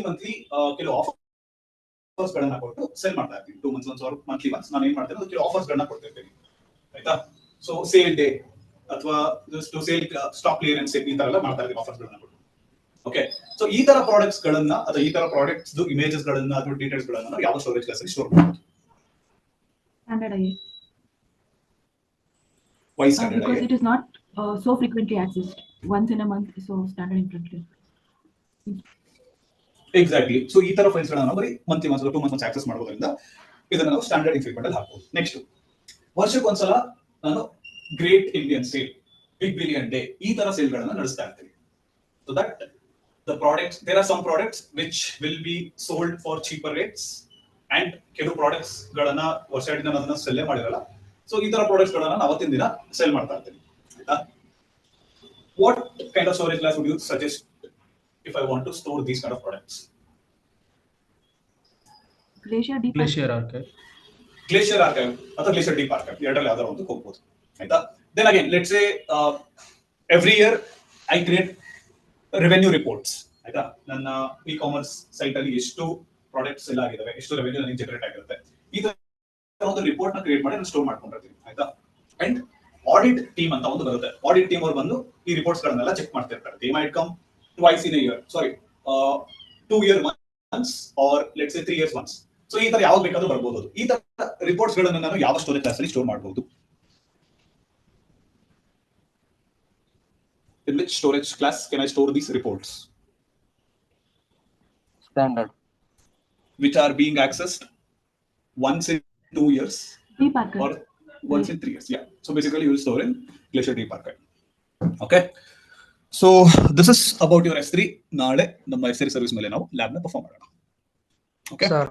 ಕೆಲವು ಆಫರ್ಸ್ ಗಳನ್ನ ಕೊಟ್ಟು ಸೆಲ್ ಮಾಡ್ತಾ ಇರ್ತೀನಿ. 2 months once or monthly once ನಾನು ಏನ್ ಮಾಡ್ತೀನಿ, ಕೆಲವು ಆಫರ್ಸ್ ಗಳನ್ನ ಕೊಡ್ತಿರ್ತೀನಿ, ಆಯ್ತಾ. ಸೊ ಸೇಲ್ ಡೇ ಅಥವಾ ಸೇಲ್ ಸ್ಟಾಕ್ ಕ್ಲಿಯರೆನ್ಸ್ ಈ ತರ ಎಲ್ಲ ಮಾಡ್ತಾ ಇರ್ತೀನಿ ಆಫರ್ಸ್ ಗಳನ್ನ ಕೊಟ್ಟು. ಓಕೆ, ಸೊ ಈ ತರ ಪ್ರಾಡಕ್ಟ್ಸ್ ಗಳನ್ನ ಅಥವಾ ಈ ತರ ಪ್ರಾಡಕ್ಟ್ಸ್ ಇಮೇಜಸ್ ಗಳನ್ನ ಅಥವಾ ಡೀಟೇಲ್ಸ್ ಗಳನ್ನ ನಾವು ಯಾವ ಸ್ಟೋರೇಜ್ ಕ್ಲಾಸ್ ಅಲ್ಲಿ ಸ್ಟೋರ್ ಮಾಡಬಹುದು? Standard IA. Why standard? Because it is not so frequently accessed. Once in a month, so standard infrequently. Exactly. So ಈ ತರ ಫೈಲ್ಸ್ ಗಳನ್ನ ನಾವು ಬರೀ ಮಂತ್ಲಿ ಮಂತ್ಸ್ 2 months ಆಕ್ಸೆಸ್ ಮಾಡೋದ್ರಿಂದ ಇದನ್ನ ನಾವು ಸ್ಟ್ಯಾಂಡರ್ಡ್ ಇನ್ಫ್ರೀಕ್ವೆಂಟ್ ಅಲ್ಲಿ ಹಾಕಬಹುದು. ನೆಕ್ಸ್ಟ್, ವರ್ಷಕ್ಕೊಂದ್ಸಲ ನಾನು great Indian sale, big billion day ಈ ತರ ಸೇಲ್ ಗಳನ್ನ ನಡೆಸ್ತಾ ಇರ್ತೀನಿ. So that the products, there are some products which will be sold for cheaper rates and ಕೆಲವು ಪ್ರಾಡಕ್ಟ್ಸ್ ಗಳನ್ನ ವೆಬ್ಸೈಟ್ ಇಂದ ಅದನ್ನ ಸೆಲ್ ಮಾಡಿರಲ್ಲ. ಸೊ ಈ ತರ ಪ್ರಾಡಕ್ಟ್ಸ್ ಗಳನ್ನ ನಾನು ಅವತ್ತಿನ ದಿನ ಸೆಲ್ ಮಾಡ್ತಾ ಇರ್ತೀನಿ, ಆಯ್ತಾ. What kind of storage class would you suggest if I want to store these kind of products? Glacier Deep. Glacier Archive. Glacier Archive ಅಥವಾ Glacier Deep Archive ಎರಡರಲ್ಲಿ ಯಾವ್ದಾದ್ರು ಒಂದು ಹೋಗ್ಬೋದು, ಆಯ್ತಾ. Then again, let's say every year I create revenue reports, ಆಯ್ತಾ. ನನ್ನ ಇ-ಕಾಮರ್ಸ್ ಸೈಟ್ ಅಲ್ಲಿ ಎಷ್ಟು ಪ್ರಾಡಕ್ಟ್ಸ್ ಎಲ್ಲ ಆಗಿದಾವೆ, ಎಷ್ಟು ರೆವೆನ್ಯೂ ನನಗೆ ಜನರೇಟ್ ಆಗಿರುತ್ತೆ, ಈ ತರ ಒಂದು ರಿಪೋರ್ಟ್ ನ ಕ್ರಿಯೇಟ್ ಮಾಡಿ ನಾನು ಸ್ಟೋರ್ ಮಾಡ್ಕೊಂಡಿರ್ತೀನಿ, ಆಯ್ತಾ. ಅಂಡ್ ಆಡಿಟ್ ಟೀಮ್ ಅಂತ ಒಂದು ಬರುತ್ತೆ. ಆಡಿಟ್ ಟೀಮ್ ಅವರು ಬಂದು ಈ ರಿಪೋರ್ಟ್ಸ್ ಗಳನ್ನೆಲ್ಲ ಚೆಕ್ ಮಾಡ್ತಾ ಇರ್ತಾರೆ. They might come twice in a year, sorry 2 year once or let's say 3 years once. So ಈ ತರ ಯಾವಾಗ ಬೇಕಾದ್ರೂ ಬರ್ಬೋದು. ಈ ತರ ರಿಪೋರ್ಟ್ಸ್ ಗಳನ್ನ ನಾನು ಯಾವ ಸ್ಟೋರೇಜ್ ಕ್ಲಾಸ್ ಅಲ್ಲಿ ಸ್ಟೋರ್ ಮಾಡಬಹುದು? In which storage class can I store these reports? Standard. Which are being accessed once in 2 years Deep Archive. or once in 3 years. Yeah. So basically you will store in Glacier Deep Archive. Okay. So this is about your S3. ನಾಳೆ ನಮ್ಮ S3 ಸರ್ವಿಸ್ ಮೇಲೆ ನಾವು ಲ್ಯಾಬ್ ನ ಪರ್ಫಾರ್ಮ್ ಮಾಡೋಣ. Okay. Sir,